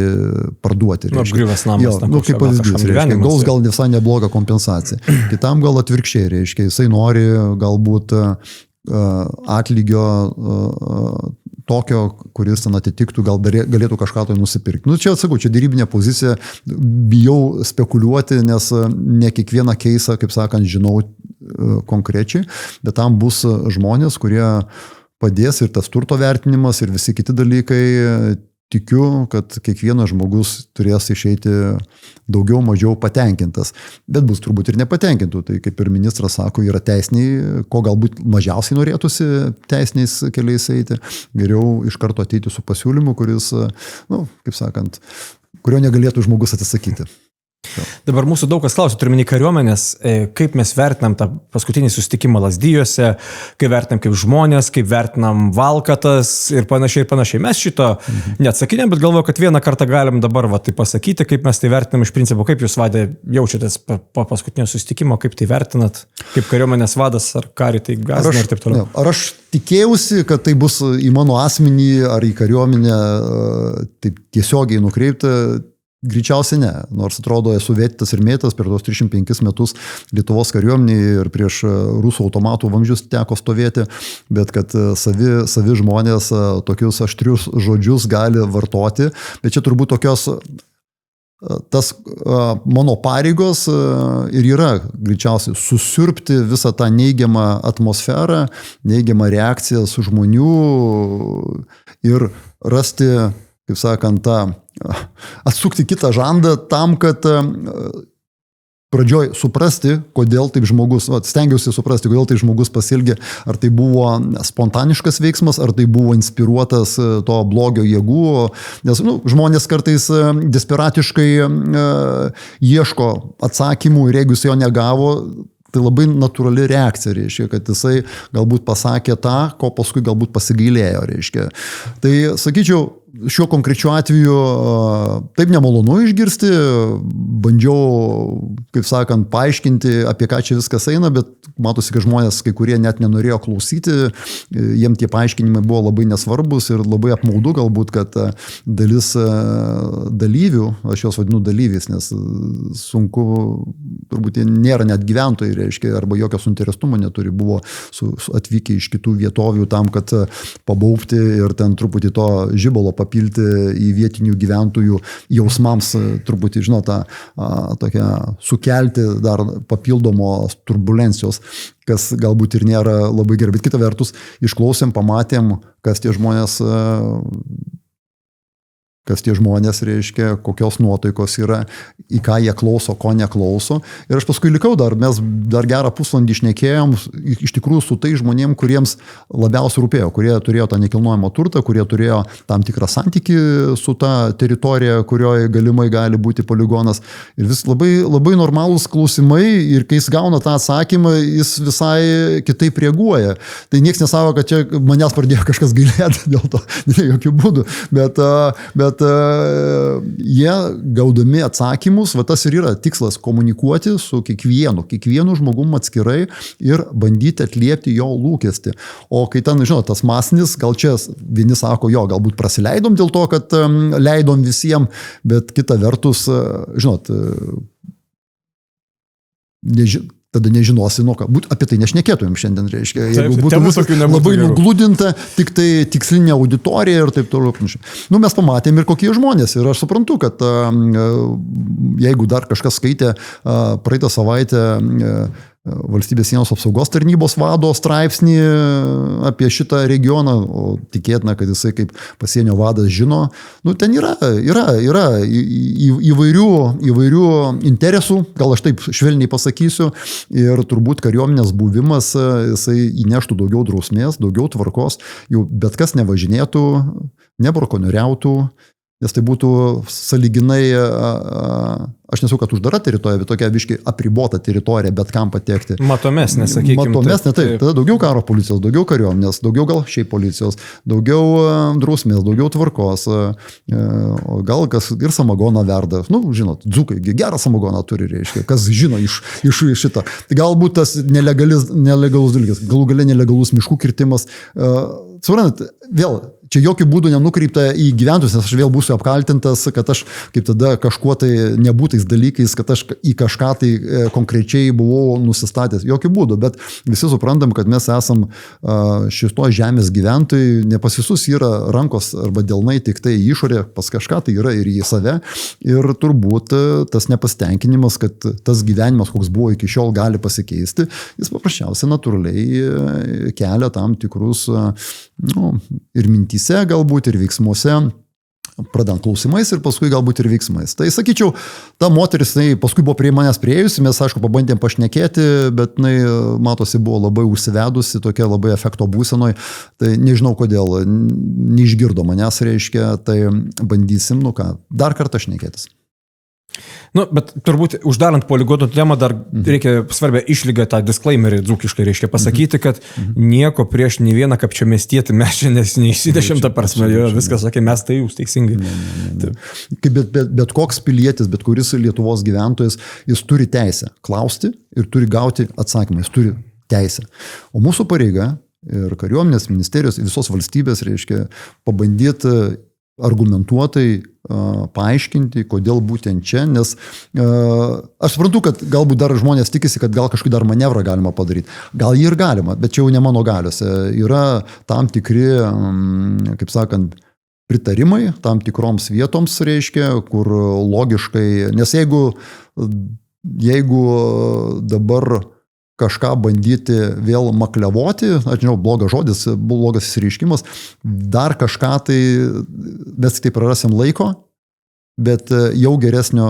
parduoti. Apgriuvęs namas. Kaip pavyzdys, gaus gal visai neblogą kompensaciją. Kitam gal atvirkščiai, reiškia, jisai nori galbūt atlygio tokio, kuris ten atitiktų, gal galėtų kažką tai nusipirkti. Nu, čia atsakau, čia dėrybinė pozicija, bijau spekuliuoti, nes ne kiekvieną keisą, kaip sakant, žinau konkrečiai, bet tam bus žmonės, kurie padės ir tas turto vertinimas ir visi kiti dalykai. Tikiu, kad kiekvienas žmogus turės išeiti daugiau, mažiau patenkintas, bet bus turbūt ir nepatenkintų. Tai kaip ir ministras sako, yra teisiniai, ko galbūt mažiausiai norėtųsi teisiniais keliais eiti, geriau iš karto ateiti su pasiūlymu, kuris, kaip sakant, kurio negalėtų žmogus atsisakyti. Dabar mūsų daug kas klausia, turime į kariuomenės, kaip mes vertinam tą paskutinį susitikimą Lazdijuose, kaip vertinam kaip žmonės, kaip vertinam valkatas ir panašiai ir panašiai. Mes šito neatsakinėm, bet galvoju, kad vieną kartą galim dabar tai pasakyti, kaip mes tai vertinam iš principo, kaip jūs vadė jaučiatės po paskutinio susitikimo, kaip tai vertinat, kaip kariuomenės vadas ar karį tai gąsdina ir taip toliau. Ar aš tikėjausi, kad tai bus į mano asmenį ar į kariuomenę taip tiesiogiai nukreipta? Greičiausiai ne, nors atrodo esu vėtytas ir mėtas per tos 305 metus Lietuvos kariuomenėje ir prieš rusų automatų vamzdžius teko stovėti, bet kad savi žmonės tokius aštrius žodžius gali vartoti, bet čia turbūt tokios tas mano pareigos ir yra greičiausiai susiurbti visą tą neigiamą atmosferą, neigiamą reakciją su žmonių ir rasti, kaip sakant, atsukti kitą žandą tam, kad pradžioj suprasti, kodėl taip žmogus, stengiausi suprasti, kodėl taip žmogus pasielgė, ar tai buvo spontaniškas veiksmas, ar tai buvo inspiruotas to blogio jėgų, nes žmonės kartais desperatiškai ieško atsakymų ir jeigu jis jo negavo, tai labai natūrali reakcija, reiškia, kad jisai galbūt pasakė tą, ko paskui galbūt pasigailėjo, reiškia. Tai, sakyčiau, šiuo konkrečiu atveju taip nemalonu išgirsti, bandžiau, kaip sakant, paaiškinti, apie ką čia viskas eina, bet matosi, kad žmonės, kai kurie net nenorėjo klausyti, jiem tie paaiškinimai buvo labai nesvarbus ir labai apmaudu galbūt, kad dalis dalyvių, aš juos vadinu dalyviais, nes sunku, turbūt nėra net gyventojai, reiškia, arba jokio suinteresuotumo neturi, buvo atvykę iš kitų vietovių tam, kad pabaubti ir ten truputį to žibalo papilti į vietinių gyventojų jausmams, truputį, žinot, tokią sukelti dar papildomos turbulencijos, kas galbūt ir nėra labai gerai. Bet kita vertus, išklausėm, pamatėm, kas tie žmonės reiškia, kokios nuotaikos yra, į ką jie klauso, ko neklauso. Ir aš paskui likau mes dar gerą pusvalandį šnekėjom iš tikrųjų su tai žmonėm, kuriems labiausiai rūpėjo, kurie turėjo tą nekilnojamą turtą, kurie turėjo tam tikrą santykį su ta teritorija, kurioje galimai gali būti poligonas. Ir vis labai, labai normalūs klausimai ir kai jis gauna tą atsakymą, jis visai kitaip reaguoja. Tai niekas nesavo, kad čia manęs pradėjo kažkas gailėti dėl to, ne jokių būdų. Bet jie gaudami atsakymus, tas ir yra tikslas komunikuoti su kiekvienu žmogum atskirai ir bandyti atliepti jo lūkestį. O kai ten, žinot, tas masinis, gal čia vieni sako, galbūt prasileidom dėl to, kad leidom visiems, bet kita vertus, žinot, tada nežinosi, apie tai nešnekėtumėm šiandien, reiškia. Jeigu būtų labai nugludinta, tik tai tikslinė auditorija ir taip toliau. Mes pamatėm ir kokie žmonės. Ir aš suprantu, kad jeigu dar kažkas skaitė praeitą savaitę Valstybės sienos apsaugos tarnybos vado straipsnį apie šitą regioną, o tikėtina, kad jisai kaip pasienio vadas žino, ten yra įvairių interesų, gal aš taip švelniai pasakysiu, ir turbūt kariuomenės buvimas, jisai įneštų daugiau drausmės, daugiau tvarkos, jau bet kas nevažinėtų, nebrakonieriautų, nes tai būtų sąlyginai, aš nesu, kad uždara teritorija, bet tokia viškai apribota teritorija, bet kam patekti. Matomesnė, sakykime. Matomesnė, taip. Tada daugiau karo policijos, daugiau kariuomenės, daugiau gal šiaip policijos, daugiau drausmės, daugiau tvarkos, gal kas ir samagoną verda. Žinot, dzūkai gerą samagoną turi, reiškia, kas žino iš šito. Tai galbūt tas nelegalus dalykas, galų gale nelegalus miškų kirtimas. Suprantat, vėl čia jokių būdų nenukreipta į gyventojus, nes aš vėl būsiu apkaltintas, kad aš kaip tada kažkuo tai nebūtais dalykais, kad aš į kažką tai konkrečiai buvau nusistatęs. Jokių būdų, bet visi suprantam, kad mes esam šito žemės gyventojai, ne pas visus yra rankos arba delnai tik tai išorė, pas kažką tai yra ir į save. Ir turbūt tas nepasitenkinimas, kad tas gyvenimas, koks buvo iki šiol, gali pasikeisti, jis paprasčiausiai natūraliai kelia tam tikrus ir mintyse galbūt, ir veiksmuose, pradant klausimais ir paskui galbūt ir veiksmais. Tai sakyčiau, ta moteris, paskui buvo prie manęs priėjusi, mes aišku pabandėm pašnekėti, bet matosi buvo labai užsivedusi, tokia labai efekto būsenoj, tai nežinau kodėl, neišgirdo manęs, reiškia, tai bandysim, dar kartą šnekėtis. Bet turbūt uždarant poligono temą dar reikia svarbę išlygą tą disclaimerį dzūkiškai, reiškia pasakyti, kad nieko prieš nei vieną kapčiamiestietį mes čia neįsidešim tą prasme, viskas sakė, mes tai jūs teisingai. Bet koks pilietis, bet kuris Lietuvos gyventojas, jis turi teisę klausti ir turi gauti atsakymą, jis turi teisę. O mūsų pareiga ir kariuomenės, ministerijos, visos valstybės, reiškia, pabandyti argumentuotai paaiškinti, kodėl būtent čia, nes aš suprantu, kad galbūt dar žmonės tikisi, kad gal kažkokį dar manevrą galima padaryti. Gal jį ir galima, bet čia jau ne mano galiuose. Yra tam tikri, kaip sakant, pritarimai tam tikroms vietoms, reiškia, kur logiškai, nes jeigu dabar kažką bandyti vėl maklevoti, aš žinau, blogas žodis, blogas įsireiškimas, dar kažką tai mes tik tai prarasim laiko, bet jau geresnio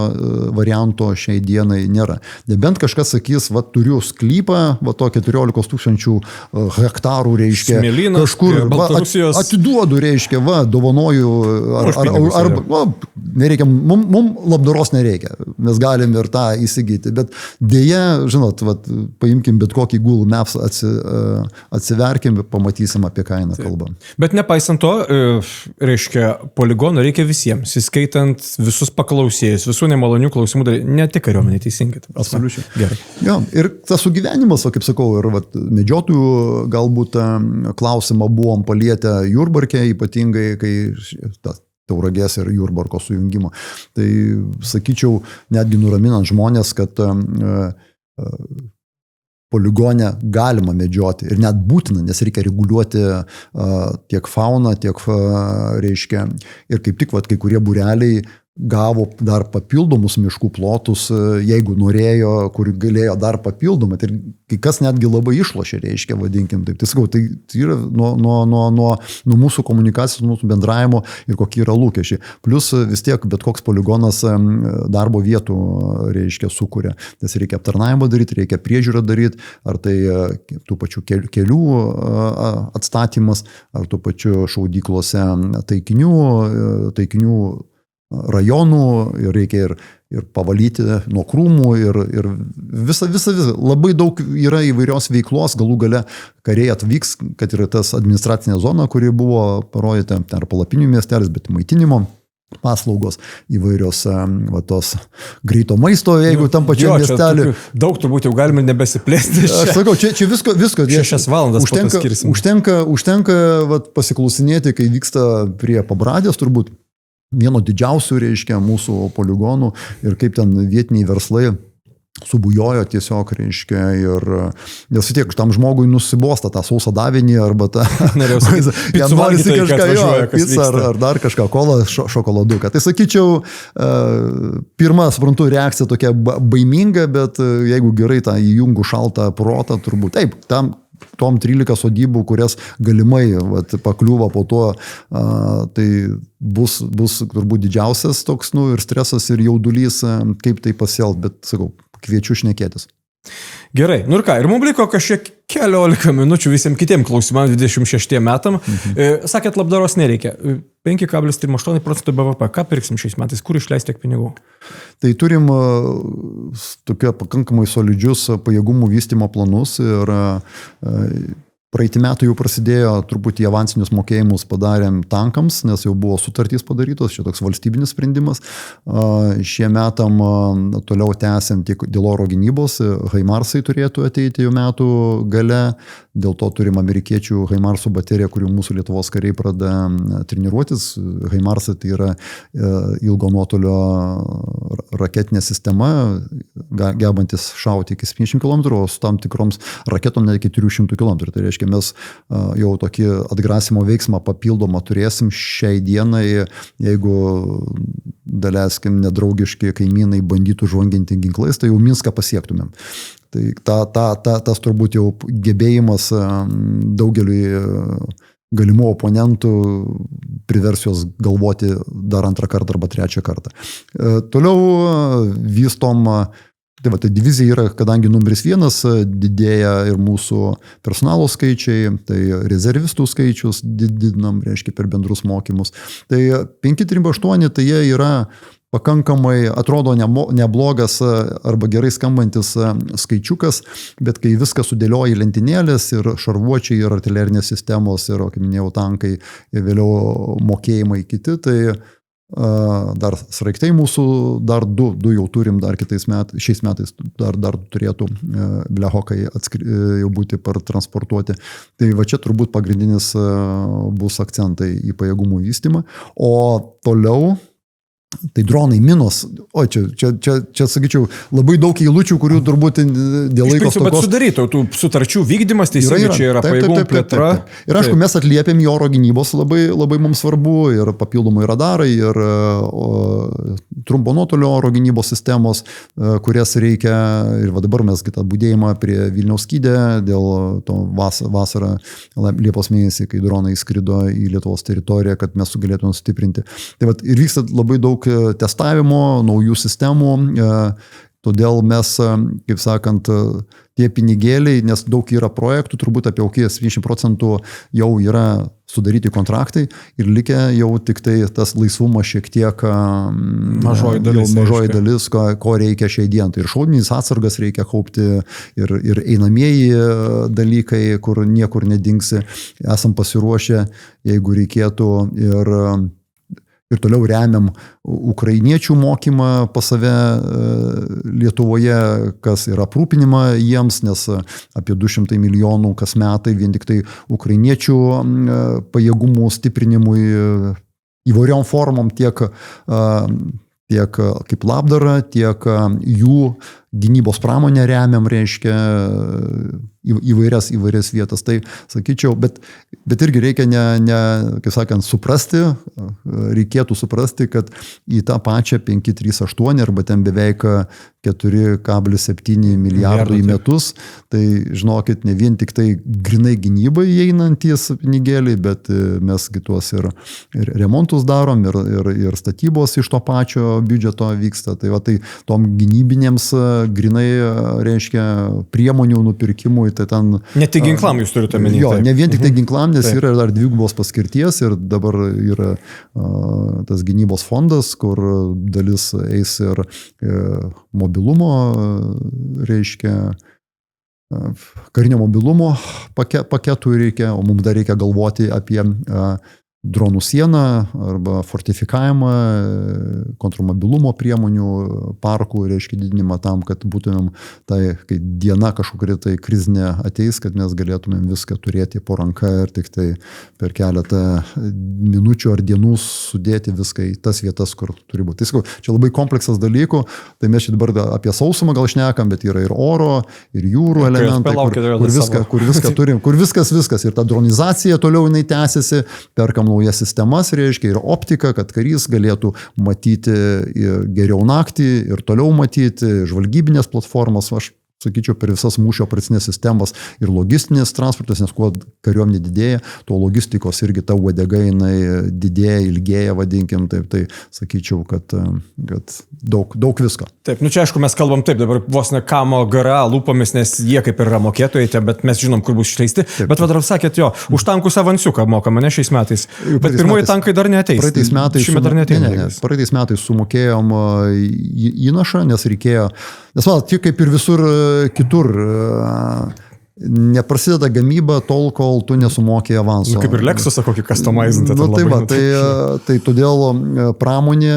varianto šiai dienai nėra. Nebent kažkas sakys, turiu sklypą, to 14 000 hektarų, reiškia, Smėlynas, kažkur atiduodu, reiškia, dovanoju, nereikia, mums labdaros nereikia, mes galim ir tą įsigyti, bet dėja, žinot, paimkim bet kokį Google Maps, atsiverkim ir pamatysim, apie ką eina kalba. Bet nepaisant to, reiškia, poligono reikia visiems, įskaitant visus paklausėjus, visų nemalonių klausimų, ne tik kariuomenė, teisingai. Absoliučiai. Gerai. Ja, ir tas sugyvenimas, kaip sakau, ir medžiotojų galbūt klausimą buvom palietę Jurbarke, ypatingai, kai Tauragės ir Jurbarko sujungimo. Tai, sakyčiau, netgi nuraminant žmonės, kad poligone galima medžioti ir net būtina, nes reikia reguliuoti tiek fauną, tiek, reiškia, ir kaip tik, kai kurie būreliai gavo dar papildomus miškų plotus, jeigu norėjo, kur galėjo dar papildomai. Ir kai kas netgi labai išlošė, reiškia, vadinkim taip. Tai sakau, tai yra nuo mūsų komunikacijos, mūsų bendravimo ir kokie yra lūkesčiai. Plus vis tiek bet koks poligonas darbo vietų, reiškia, sukuria. Nes reikia aptarnavimą daryti, reikia priežiūrą daryti, ar tai tų pačių kelių atstatymas, ar tų pačių šaudyklose taikinių rajonų, ir reikia ir pavalyti nuo krūmų, ir visa. Labai daug yra įvairios veiklos, galų gale kariai atvyks, kad yra tas administracinė zona, kuri buvo parodyta, ar palapinių miestelis, bet maitinimo paslaugos įvairios, tos greito maisto, jeigu tam pačiam miestelį. Daug turbūt jau galime nebesiplėsti. Aš sakau, čia visko. 6 valandas užtenka pasiklausinėti, kai vyksta prie Pabradės, turbūt vieno didžiausių, reiškia, mūsų poligonų, ir kaip ten vietiniai verslai subujojo tiesiog, reiškia, ir nes tiek tam žmogui nusibosta tą sausą davinį arba tą jam norisi kažką, pizzą ar dar kažką, kolą, šokoladuką. Tai sakyčiau, pirma, suprantu, reakcija tokia baiminga, bet jeigu gerai tą įjungų šaltą protą, turbūt taip, tom 13 sodybų, kurias galimai pakliūva po to, tai bus turbūt didžiausias toks, ir stresas, ir jaudulys, kaip tai pasielgt, bet, sakau, kviečiu šnekėtis. Gerai, ir ką, ir mums liko kažkiek keliolika minučių visiems kitiem klausimam 26 metam. Sakėt, labdaros nereikia. 5,38% BVP. Ką pirksim šiais metais? Kur išleisti tiek pinigų? Tai turim tokia pakankamai solidžius pajėgumų vystymo planus, ir praeitį metų jau prasidėjo, truputį avansinius mokėjimus padarėm tankams, nes jau buvo sutartys padarytos, čia toks valstybinis sprendimas. Šie metam toliau tęsiam tik dėl oro gynybos, Haimarsai turėtų ateiti jau metų gale, Dėl to turim amerikiečių Haimarsų bateriją, kurių mūsų Lietuvos kariai pradeda treniruotis. Haimarsai tai yra ilgo nuotolio raketinė sistema, gebantis šauti iki 70 km, o su tam tikroms raketom net iki 300 km. Tai reiškia, mes jau tokį atgrasimo veiksmą papildomą turėsim šiai dienai, jeigu daleiskim nedraugiški kaimynai bandytų žvanginti ginklais, tai jau Minską pasiektumėm. Tai tas turbūt jau gebėjimas daugeliui galimų oponentų privers juos galvoti dar antrą kartą arba trečią kartą. Toliau vystom, tai divizija yra, kadangi numeris 1, didėja ir mūsų personalo skaičiai, tai rezervistų skaičius didinam, reiškia, per bendrus mokymus. Tai 538, tai jie yra pakankamai, atrodo, neblogas arba gerai skambantis skaičiukas, bet kai viską sudėlioja į lentynėlės ir šarvuočiai, ir artilerinės sistemos, ir, kaip minėjau, tankai, ir vėliau mokėjimai kiti, tai dar sraigtai mūsų, dar du jau turim, dar šiais metais dar turėtų blehokai jau būti partransportuoti. Tai va čia turbūt pagrindinis bus akcentai į pajėgumų vystymą. O toliau tai dronai, minos, čia sakyčiau, labai daug eilučių, kurių turbūt dėl laiko stokos. Bet sudarytų, tų sutarčių vykdymas, teisingai čia yra pajėgumų plėtra. Ir aišku, mes atliepiam į oro gynybos, labai mums svarbu, ir papildomai radarai, ir trumpo nuotolio oro gynybos sistemos, kurias reikia, ir va dabar mes kitą budėjimą prie Vilniaus Skydę, dėl to vasarą, Liepos mėnesį, kai dronai skrido į Lietuvos teritoriją, kad mes sugalėtume sustiprinti. Tai va, ir vyksta labai daug testavimo, naujų sistemų, todėl mes, kaip sakant, tie pinigėliai, nes daug yra projektų, turbūt apie 70% jau yra sudaryti kontraktai ir likę jau tik tai tas laisvumas šiek tiek mažoji dalis, ko reikia šiai dienai. Ir šaudinis atsargas reikia kaupti ir einamieji dalykai, kur niekur nedingsi, esam pasiruošę, jeigu reikėtų, ir toliau remiam ukrainiečių mokymą pas save Lietuvoje, kas yra aprūpinimą jiems, nes apie 200 milijonų kas metai vien tik tai ukrainiečių pajėgumų stiprinimui įvairiom formom, tiek kaip labdara, tiek jų gynybos pramonę remiam, reiškia įvairias vietas. Tai sakyčiau, bet irgi reikia kaip sakant, reikėtų suprasti, kad į tą pačią 538 arba ten beveik 4,7 milijardų į metus, tai žinokit, ne vien tik tai grinai gynybai įeinantys pinigėliai, bet mes tuos ir remontus darom, ir statybos iš to pačio biudžeto vyksta. Tai va, tai tom gynybinėms grinai, reiškia, priemonių nupirkimui, tai ten... Ne tik ginklam jūs turite minėti. Jo, ne vien tik tai ginklam, nes yra dar dvigubos paskirties ir dabar yra tas gynybos fondas, kur dalis eis ir mobilumo, reiškia, karinio mobilumo paketų reikia, o mums dar reikia galvoti apie dronų sieną arba fortifikavimą, kontrmobilumo priemonių parkų, reiškia, didinimą tam, kad būtumėm kai diena kažkokia tai krizinė ateis, kad mes galėtumėm viską turėti po ranka ir tik tai per keletą minučių ar dienų sudėti viską į tas vietas, kur turi būti. Tai čia labai kompleksas dalykų, tai mes čia dabar apie sausumą gal šnekam, bet yra ir oro, ir jūrų elementai, kur viską turim, kur viskas, ir ta dronizacija toliau jinai tęsiasi, perkam naujas sistemas, reiškia, ir optika, kad karys galėtų matyti geriau naktį ir toliau matyti, žvalgybinės platformos, aš sakyčiau, per visas mūšio operacinės sistemas ir logistinės transportas, nes kuo kariuomenė didėja, tuo logistikos irgi ta uodega jinai didėja, ilgėja, vadinkim, taip, tai sakyčiau, kad daug visko. Taip, čia aišku, mes kalbam taip, dabar vos ne kamo gara lūpomis, nes jie kaip ir yra mokėtojai, bet mes žinom, kur bus išleisti. Taip. Bet vadar sakėt, jo, už tankus avansiuką mokama, ne šiais metais. Bet pirmoji tankai dar neateis. Praeitais metais sumokėjom įnašą, nes reikėjo, nes kaip ir visur kitur, neprasideda gamyba tol, kol tu nesumokė avanso. Kaip ir Lexusą kokį customizintą. Tai todėl pramonė,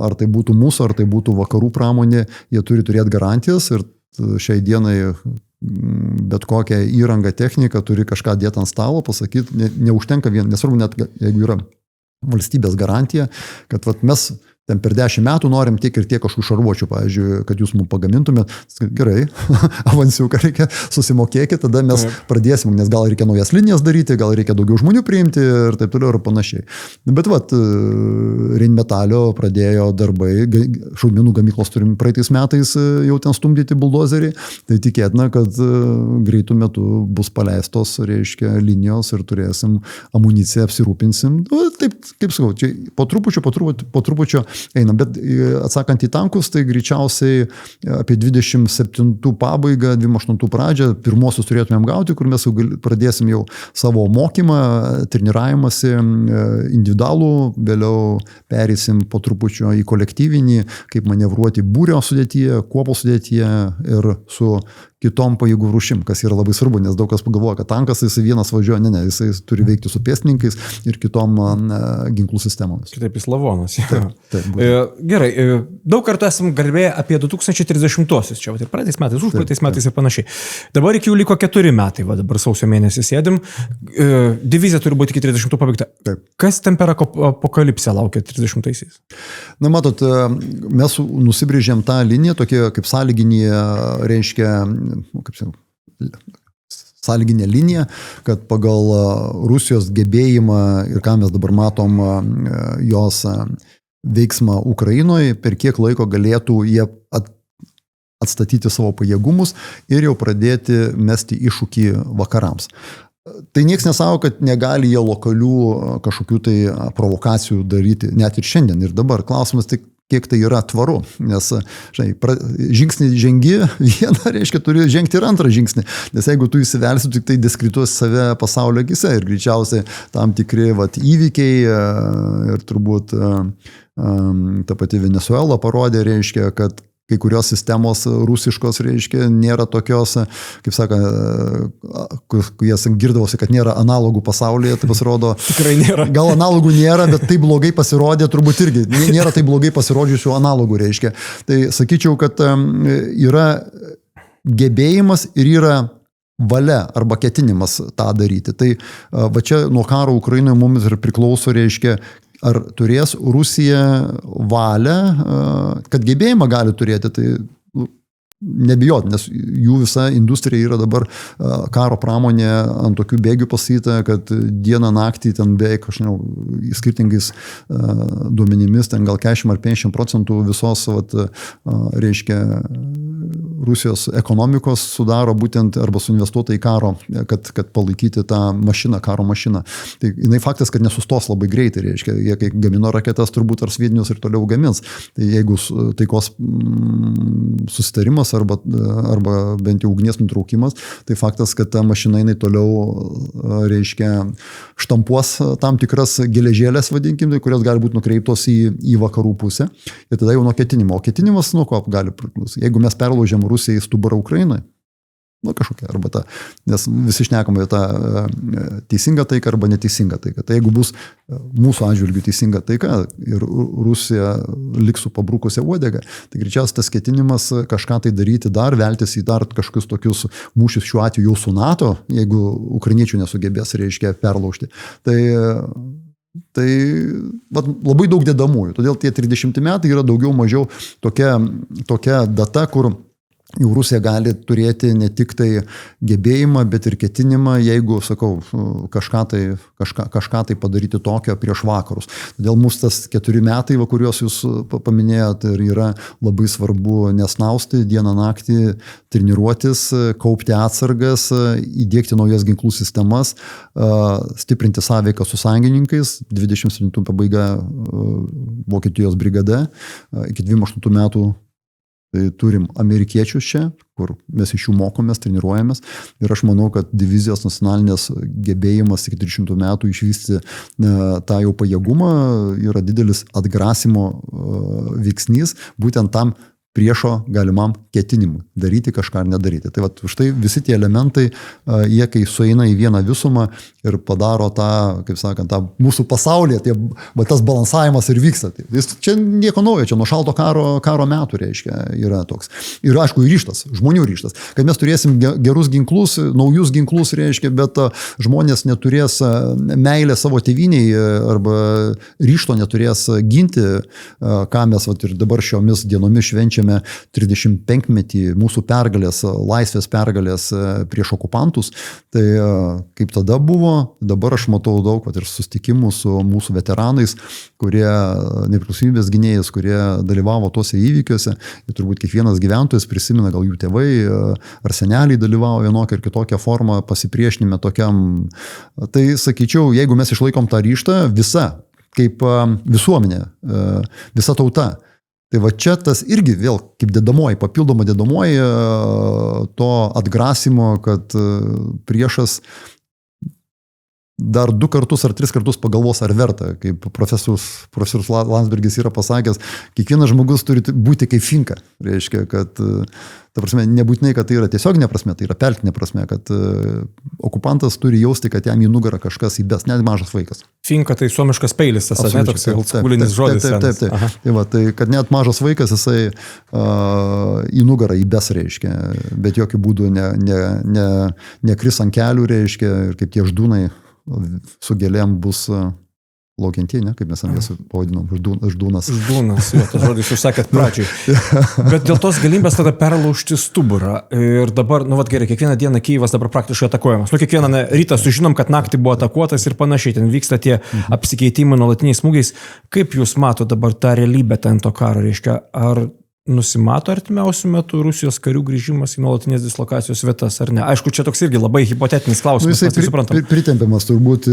ar tai būtų mūsų, ar tai būtų vakarų pramonė, jie turi turėti garantijas ir šiai dienai bet kokią įrangą, techniką, turi kažką dėti ant stalo, pasakyti, neužtenka vien, nesvarbu net, jeigu yra valstybės garantija, kad vat, mes ten per 10 metų norim tiek ir tiek kažkokių šarvuočių, pavyzdžiui, kad jūs mums pagamintumėt. Gerai, avansiuką reikia, susimokėkit, tada mes pradėsim, nes gal reikia naujas linijas daryti, gal reikia daugiau žmonių priimti ir taip toliau ir panašiai. Bet vat, Rheinmetallio pradėjo darbai, šaudmenų gamyklos turim praeitais metais jau ten stumdyti buldozerį, tai tikėtina, kad greitų metų bus paleistos, reiškia, linijos ir turėsim amuniciją, apsirūpinsim. Taip, kaip sakau, čia po trupučio einam, bet atsakant į tankus, tai greičiausiai apie 27 pabaigą, 28 pradžią, pirmosius turėtumėm gauti, kur mes jau pradėsim jau savo mokymą, treniravimąsi individualų, vėliau pereisim po trupučio į kolektyvinį, kaip manevruoti būrio sudėtyje, kuopos sudėtyje ir su kitom pajėgų rūšim, kas yra labai svarbu, nes daug kas pagalvoja, kad tankas jis vienas važiuoja, ne, jisai turi veikti su pėstininkais ir kitom ginklų sistemomis. Kitaip jis lavonas. Taip, gerai, daug kartų esam kalbėję apie 2030-osius, čia ir praeitais metais, užpraeitais metais ir panašiai. Dabar iki jų liko 4 metai, dabar sausio mėnesį sėdim, divizija turi būti iki 30 pabaigta. Taip. Kas ten per apokalipsę laukia 30-aisiais? Na, matot, mes nusibrėžėm tą liniją, tokie kaip sąlyginį, reiškia, kaip sąlyginė linija, kad pagal Rusijos gebėjimą ir ką mes dabar matom jos veiksmą Ukrainoje, per kiek laiko galėtų jie atstatyti savo pajėgumus ir jau pradėti mesti iššūkį vakarams. Tai nieks nesako, kad negali jie lokalių kažkokių tai provokacijų daryti, net ir šiandien ir dabar. Klausimas tik, kiek tai yra tvaru, nes žingsnį žengi vieną, reiškia, turi žengti ir antrą žingsnį, nes jeigu tu įsivelsi, tik tai diskrituos save pasaulio akise ir greičiausiai tam tikri įvykiai ir turbūt ta pati Venezuela parodė, reiškia, kad kai kurios sistemos rusiškos, reiškia, nėra tokios, kaip saka, jas girdavosi, kad nėra analogų pasaulyje, tai pasirodo, tikrai nėra. Gal analogų nėra, bet taip blogai pasirodė, turbūt irgi nėra taip blogai pasirodžiusių analogų, reiškia. Tai sakyčiau, kad yra gebėjimas ir yra valia arba ketinimas tą daryti. Tai va čia nuo karo Ukrainoje mums ir priklauso, reiškia, ar turės Rusija valią, kad gebėjimą gali turėti, tai nebijot, nes jų visa industrija yra dabar karo pramonė ant tokių bėgių pasakyta, kad dieną naktį ten beveik, aš nežinau, skirtingais duomenimis, ten gal 40 ar 50% visos, reiškia, Rusijos ekonomikos sudaro būtent arba suinvestuota į karo, kad palaikyti tą mašiną, karo mašiną. Tai jinai faktas, kad nesustos labai greitai, reiškia, jie kai gamino raketas turbūt ar sviedinius ir toliau gamins. Tai jeigu taikos susitarimas arba bent jau ugnies nutraukimas, tai faktas, kad ta mašina jinai toliau, reiškia, štampuos tam tikras geležėlės, vadinkim, kurios gali būti nukreiptos į vakarų pusę. Ir tada jau nuo ketinimo. O ketinimas nuo ko gali priklausyti? Jeigu mes perlaužėm Rusijai stuburą Ukrainoje, kažkokia, arba ta, nes visi šnekame tą teisingą taiką arba neteisingą taiką. Tai jeigu bus mūsų atžvilgių teisinga taika ir Rusija liks su pabrukusia uodega, tai greičiausiai tas ketinimas kažką tai daryti dar, veltis į dar kažkokius tokius mūšius šiuo atveju jau su NATO, jeigu ukrainiečių nesugebės, reiškia, perlaužti. Tai labai daug dedamųjų. Todėl tie 30 metai yra daugiau mažiau tokia data, kur jau Rusija gali turėti ne tik tai gebėjimą, bet ir ketinimą, jeigu, sakau, kažką tai padaryti tokio prieš vakarus. Todėl mūsų tas 4 metai, kuriuos jūs paminėjot, yra labai svarbu nesnausti dieną naktį, treniruotis, kaupti atsargas, įdiegti naujas ginklų sistemas, stiprinti sąveiką su sąjungininkais. 27 pabaiga Vokietijos brigada, iki 28 metų tai turim amerikiečius čia, kur mes iš jų mokomės, treniruojamės. Ir aš manau, kad divizijos nacionalinės gebėjimas iki 300 metų išvystyti tą jau pajėgumą yra didelis atgrasimo veiksnys, būtent tam priešo galimam ketinimui daryti kažką ar nedaryti. Tai vat, štai visi tie elementai, jie kai sueina į vieną visumą ir padaro tą, kaip sakant, tą mūsų pasaulyje, tas balansavimas ir vyksta. Čia nieko naujo, čia nuo šalto karo metų reiškia yra toks. Ir aišku, ryžtas, žmonių ryžtas. Kad mes turėsim gerus ginklus, naujus ginklus reiškia, bet žmonės neturės meilę savo tėviniai arba ryžto neturės ginti, ką mes vat, ir dabar šiomis dienomis švenčiame 35-metį mūsų pergalės, laisvės pergalės prieš okupantus. Tai kaip tada buvo, dabar aš matau daug ir susitikimų su mūsų veteranais, kurie nepriklausomybės gynėjais, kurie dalyvavo tuose įvykiuose. Ir turbūt kiekvienas gyventojas prisimena, gal jų tėvai ar seneliai dalyvavo vienokią ir kitokią formą pasipriešinime tokiam. Tai sakyčiau, jeigu mes išlaikom tą ryžtą, visa, kaip visuomenė, visa tauta. Tai va čia tas irgi vėl kaip dedamoji, papildoma dedamoji to atgrasimo, kad priešas dar 2 kartus ar 3 kartus pagalvos ar verta, kaip profesorius Landsbergis yra pasakęs, kiekvienas žmogus turi būti kaip finka, reiškia, kad ta prasme, nebūtinai, kad tai yra tiesioginė prasme, tai yra pelkinė prasme, kad okupantas turi jausti, kad jam į nugarą kažkas įbes, net mažas vaikas. Finka tai suomiškas peilis, tas ne toks oldschoolinis žodis. Taip. Tai va, tai kad net mažas vaikas jisai į nugarą įbes, reiškia, bet jokių būdų nekris ant kelių, reiškia, ir kaip tie ždūnai su gėlėm bus laukiantieji, ne? Kaip mes jas pavadinom, ždūnas. Ždūnas, jo, tas žodis jūs sakėt pradžiai. Bet dėl tos galimybės tada perlaužti stuburą. Ir dabar, gerai, kiekvieną dieną Kyjivas dabar praktiškai atakuojamas. Kiekvieną rytą sužinom, kad naktį buvo atakuotas ir panašiai, ten vyksta tie apsikeitimai nuolatiniais smūgiais. Kaip jūs mato dabar tą realybę ten to karo, reiškia, ar nusimato artimiausių metų Rusijos karių grįžimas į nuolatinės dislokacijos vietas, ar ne? Aišku, čia toks irgi labai hipotetinis klausimas. Jisai pritempiamas turbūt,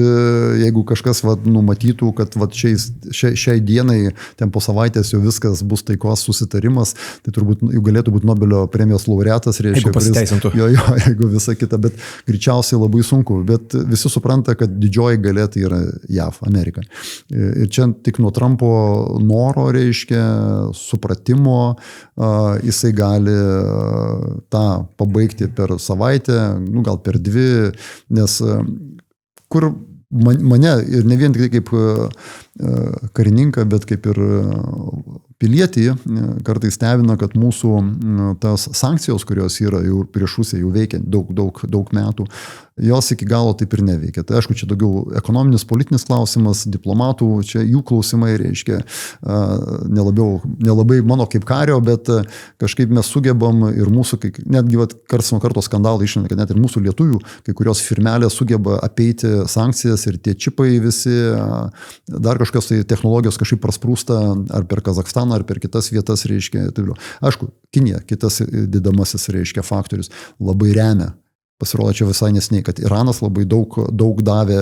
jeigu kažkas numatytų, kad šiai dienai, ten po savaitės jau viskas bus taikos susitarimas, tai turbūt jau galėtų būti Nobelio premijos laureatas, reiškia, jeigu pasiteisintų. Jeigu visa kita, bet greičiausiai labai sunku. Bet visi supranta, kad didžioji galia tai yra JAV, Amerika. Ir čia tik nuo Trumpo noro, reiškia, supratimo, jisai gali tą pabaigti per savaitę, gal per 2, nes kur mane ir ne vien tik kaip karininką, bet kaip ir pilietį kartais stebina, kad mūsų tas sankcijos, kurios yra jau prieš Rusiją jau veikia daug metų, jos iki galo taip ir neveikia. Tai aišku, čia daugiau ekonominis, politinis klausimas, diplomatų, čia jų klausimai reiškia nelabai mano kaip kario, bet kažkaip mes sugebam ir mūsų, netgi karts nuo karto skandalai išlenda, kad net ir mūsų lietuvių, kai kurios firmelės sugeba apeiti sankcijas ir tie čipai visi, dar kažkas tai technologijos kažkaip prasprūsta ar per Kazakstaną, ar per kitas vietas, reiškia. Aišku, Kinija, kitas didamasis, reiškia, faktorius, labai remia. Pasirodo čia visai nesiniai, kad Iranas labai daug davė,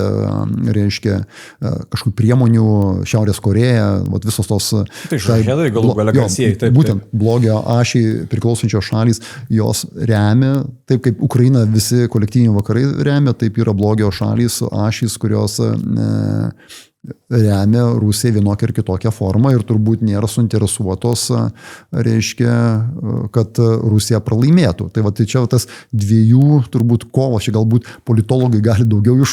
reiškia, kažkokių priemonių, Šiaurės Koreja, visos tos... Tai žaidai galų galia garsieji. Būtent blogio ašiai priklausančios šalys, jos remia, taip kaip Ukraina visi kolektyviniai vakarai remia, taip yra blogio šalys, ašys, kurios remia Rusiją vienokią ir kitokią formą ir turbūt nėra suinteresuotos, reiškia, kad Rusija pralaimėtų. Tai tai čia tas dviejų turbūt kovo, čia galbūt politologai gali daugiau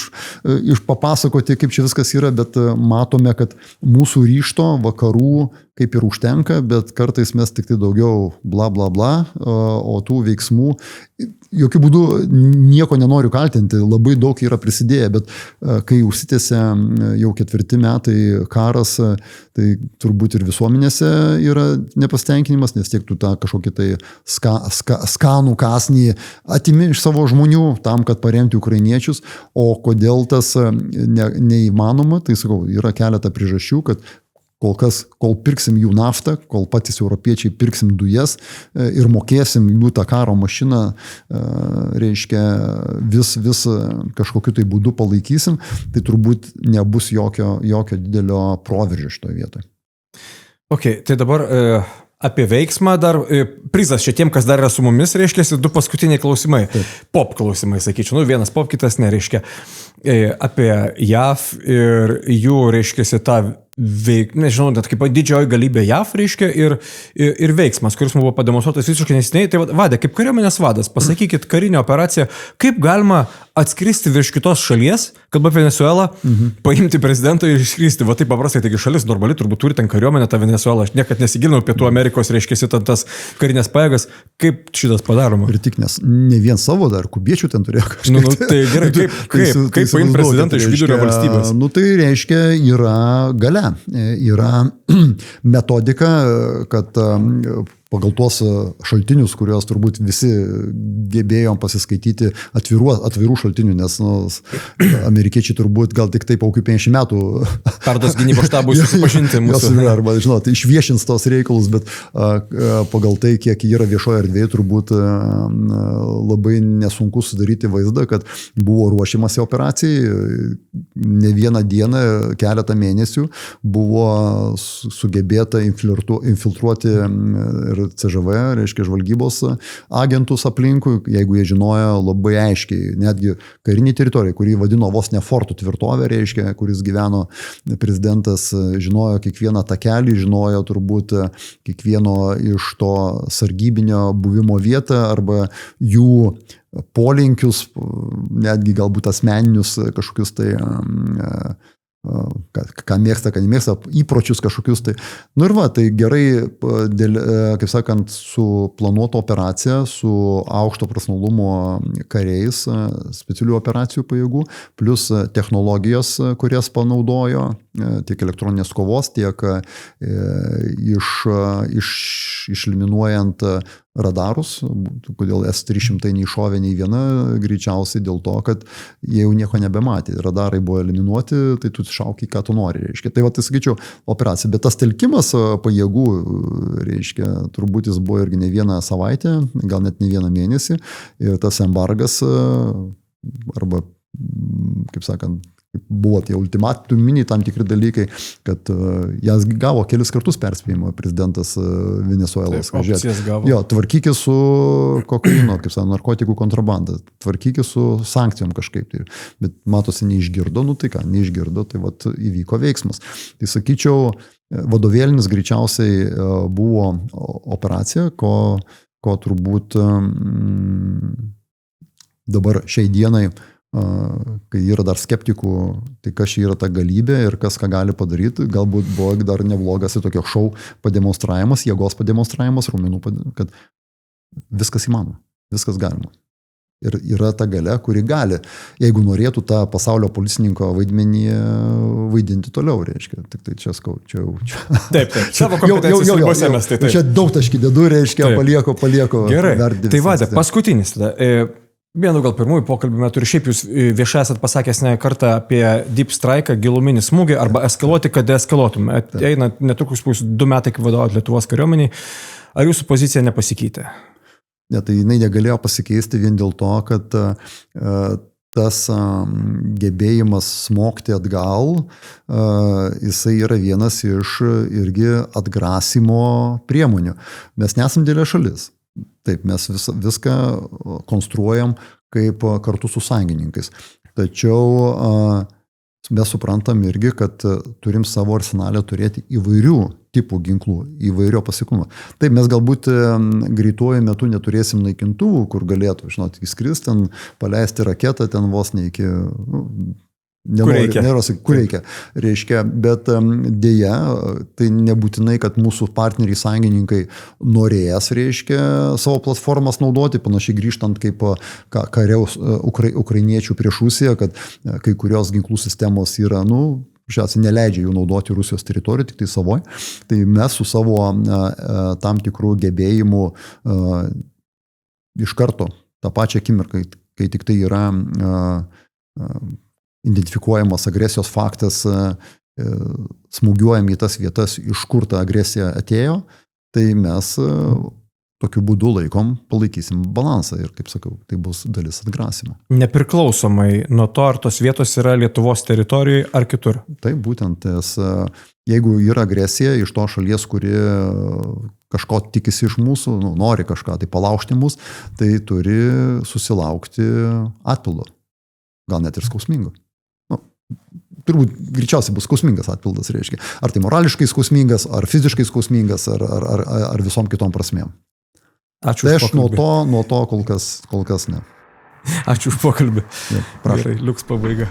papasakoti, kaip čia viskas yra, bet matome, kad mūsų ryžto vakarų kaip ir užtenka, bet kartais mes tik tai daugiau bla bla bla, o tų veiksmų jokių būdų nieko nenoriu kaltinti, labai daug yra prisidėję, bet kai užsitęsia jau 4 metai karas, tai turbūt ir visuomenėse yra nepastenkinimas, nes tiek tu tą kažkokį tai skanų kasnį atimi iš savo žmonių tam, kad paremti ukrainiečius, o kodėl tas neįmanoma, tai sakau, yra keletą priežasčių, kad kol pirksim jų naftą, kol patys europiečiai pirksim dujas ir mokėsim jų tą karo mašiną, reiškia, vis kažkokiu tai būdu palaikysim, tai turbūt nebus jokio didelio proveržio šitoje vietoje. Ok, tai dabar apie veiksmą dar, prizas šitiem, kas dar yra su mumis, reiškia, 2 paskutiniai klausimai. Taip. Pop klausimai, sakyčiau, vienas pop, kitas nereiškia. Apie JAV ir jų, reiškia, tą nežinau, net kaip didžioji galybė JAF, reiškia, ir veiksmas, kuris buvo pademonstruotas visiškai nesiniai. Tai Vade, kaip kariuomenės vadas, pasakykit karinę operaciją, kaip galima atskristi virš kitos šalies, kalba Venezuela, paimti prezidentą ir išskristi. Va taip paprastai, taigi šalis normali, turbūt turi ten kariuomenę, tą Venezuelą. Aš niekad nesigilinau Pietų Amerikos, reiškia, tas karinės pajėgas. Kaip šitas padaroma? Ir tik nes ne vien savo dar, kubiečių ten turėjo kažkaip. Tai gerai, kaip paimti prezidentą iš vidurio valstybės? Tai reiškia, yra galia. Yra metodika, kad pagal tuos šaltinius, kuriuos turbūt visi gebėjom pasiskaityti atvirų šaltinių, nes amerikiečiai turbūt gal tik taip po 50 metų perduos gynybos štabui susipažinti mūsų. Arba, žinot, išviešins tos reikalus, bet pagal tai, kiek yra viešoje erdvėje, turbūt labai nesunku sudaryti vaizdą, kad buvo ruošiamasi operacijai, ne vieną dieną, keletą mėnesių buvo sugebėta infiltruoti ir CŽV, reiškia žvalgybos agentus aplinkui, jeigu jie žinojo labai aiškiai, netgi karinį teritoriją, kurį vadino vos ne fortų tvirtovę, reiškia, kuris gyveno prezidentas, žinojo kiekvieną takelį, žinojo turbūt kiekvieno iš to sargybinio buvimo vietą arba jų polinkius, netgi galbūt asmeninius kažkokius tai ką mėgsta, ką nemėgsta, įpročius kažkokius. Tai. Nu ir va, tai gerai, kaip sakant, suplanuota operacija su aukšto profesionalumo kariais, specialių operacijų pajėgų, plus technologijos, kurias panaudojo, tiek elektroninės kovos, tiek išeliminuojant radarus, kodėl S-300 neiššovė nei viena, greičiausiai dėl to, kad jie jau nieko nebematė. Radarai buvo eliminuoti, tai tu šauki, ką tu nori, reiškia. Tai va, tai sakyčiau, operacija. Bet tas telkimas pajėgų, reiškia, turbūt jis buvo irgi ne vieną savaitę, gal net ne vieną mėnesį. Ir tas embargas, arba, kaip sakant, buvo tie ultimatuminiai tam tikri dalykai, kad jas gavo kelis kartus perspėjimo prezidentas Venezuelos. Jo, tvarkykis su kokaino, kaip sakant, narkotikų kontrabanda, tvarkykis su sankcijom kažkaip. Tai. Bet matosi, neišgirdo, nu tai ką, neišgirdo, tai vat įvyko veiksmas. Tai sakyčiau, vadovėlinis greičiausiai buvo operacija, ko turbūt dabar šiai dienai, kai yra dar skeptikų, tai kas čia yra ta galybė ir kas ką gali padaryti, galbūt buvo dar neblogas tokio šou pademonstravimas, jėgos pademonstravimas, raumenų, kad viskas įmanoma, viskas galima. Ir yra ta galia, kuri gali, jeigu norėtų tą pasaulio policininko vaidmenį vaidinti toliau, reiškia. Tik tai čia skau, čia jau. Taip. Savo kompetencijos ribose mes tai taip. Čia daug taškį dedu, reiškia, palieku. Gerai, tai Vade, paskutinis tada. Vienu gal pirmųjų pokalbių metų ir šiaip jūs viešai esat pasakęs ne kartą apie deep strike, giluminį smūgį arba eskaluoti, kad deeskaluotum. Eina netrukus 2 metai, kai vadovaujat Lietuvos kariuomeniai. Ar jūsų pozicija nepasikeitė? Ne, tai jinai negalėjo pasikeisti vien dėl to, kad tas gebėjimas smogti atgal, jisai yra vienas iš irgi atgrasimo priemonių. Mes nesam didelė šalis. Taip, mes viską konstruojam kaip kartu su sąjungininkais. Tačiau mes suprantam irgi, kad turim savo arsenalę turėti įvairių tipų ginklų, įvairio pasikumo. Taip, mes galbūt greituoju metu neturėsim naikintuvų, kur galėtų, žinot, įskristi, ten paleisti raketą, ten vos ne iki... Kur reikia. Reiškia, bet dėja, tai nebūtinai, kad mūsų partneriai sąjungininkai norės, reiškia, savo platformas naudoti, panašiai grįžtant kaip kariaus ukrainiečių prieš Rusiją, kad kai kurios ginklų sistemos yra, šiandien neleidžia jų naudoti Rusijos teritorijų, tik tai savoj. Tai mes su savo tam tikrų gebėjimų iš karto, tą pačią akimirką, kai tik tai yra identifikuojamas agresijos faktas, smūgiuojam į tas vietas, iš kur ta agresija atėjo, tai mes tokiu būdu palaikysim balansą ir, kaip sakau, tai bus dalis atgrasimo. Nepriklausomai nuo to, ar tos vietos yra Lietuvos teritorijoje ar kitur? Taip, būtent, nes jeigu yra agresija iš to šalies, kuri kažko tikisi iš mūsų, nori kažką, tai palaužti mus, tai turi susilaukti atpildo. Gal net ir skausmingo. turbūt greičiausiai bus skausmingas atpildas, reiškia. Ar tai morališkai skausmingas, ar fiziškai skausmingas, ar visom kitom prasmėm. Ačiū tai už aš pokalbį. nuo to kol kas ne. Ačiū už pokalbį. Ja, prašau. Gerai, liuks pabaiga.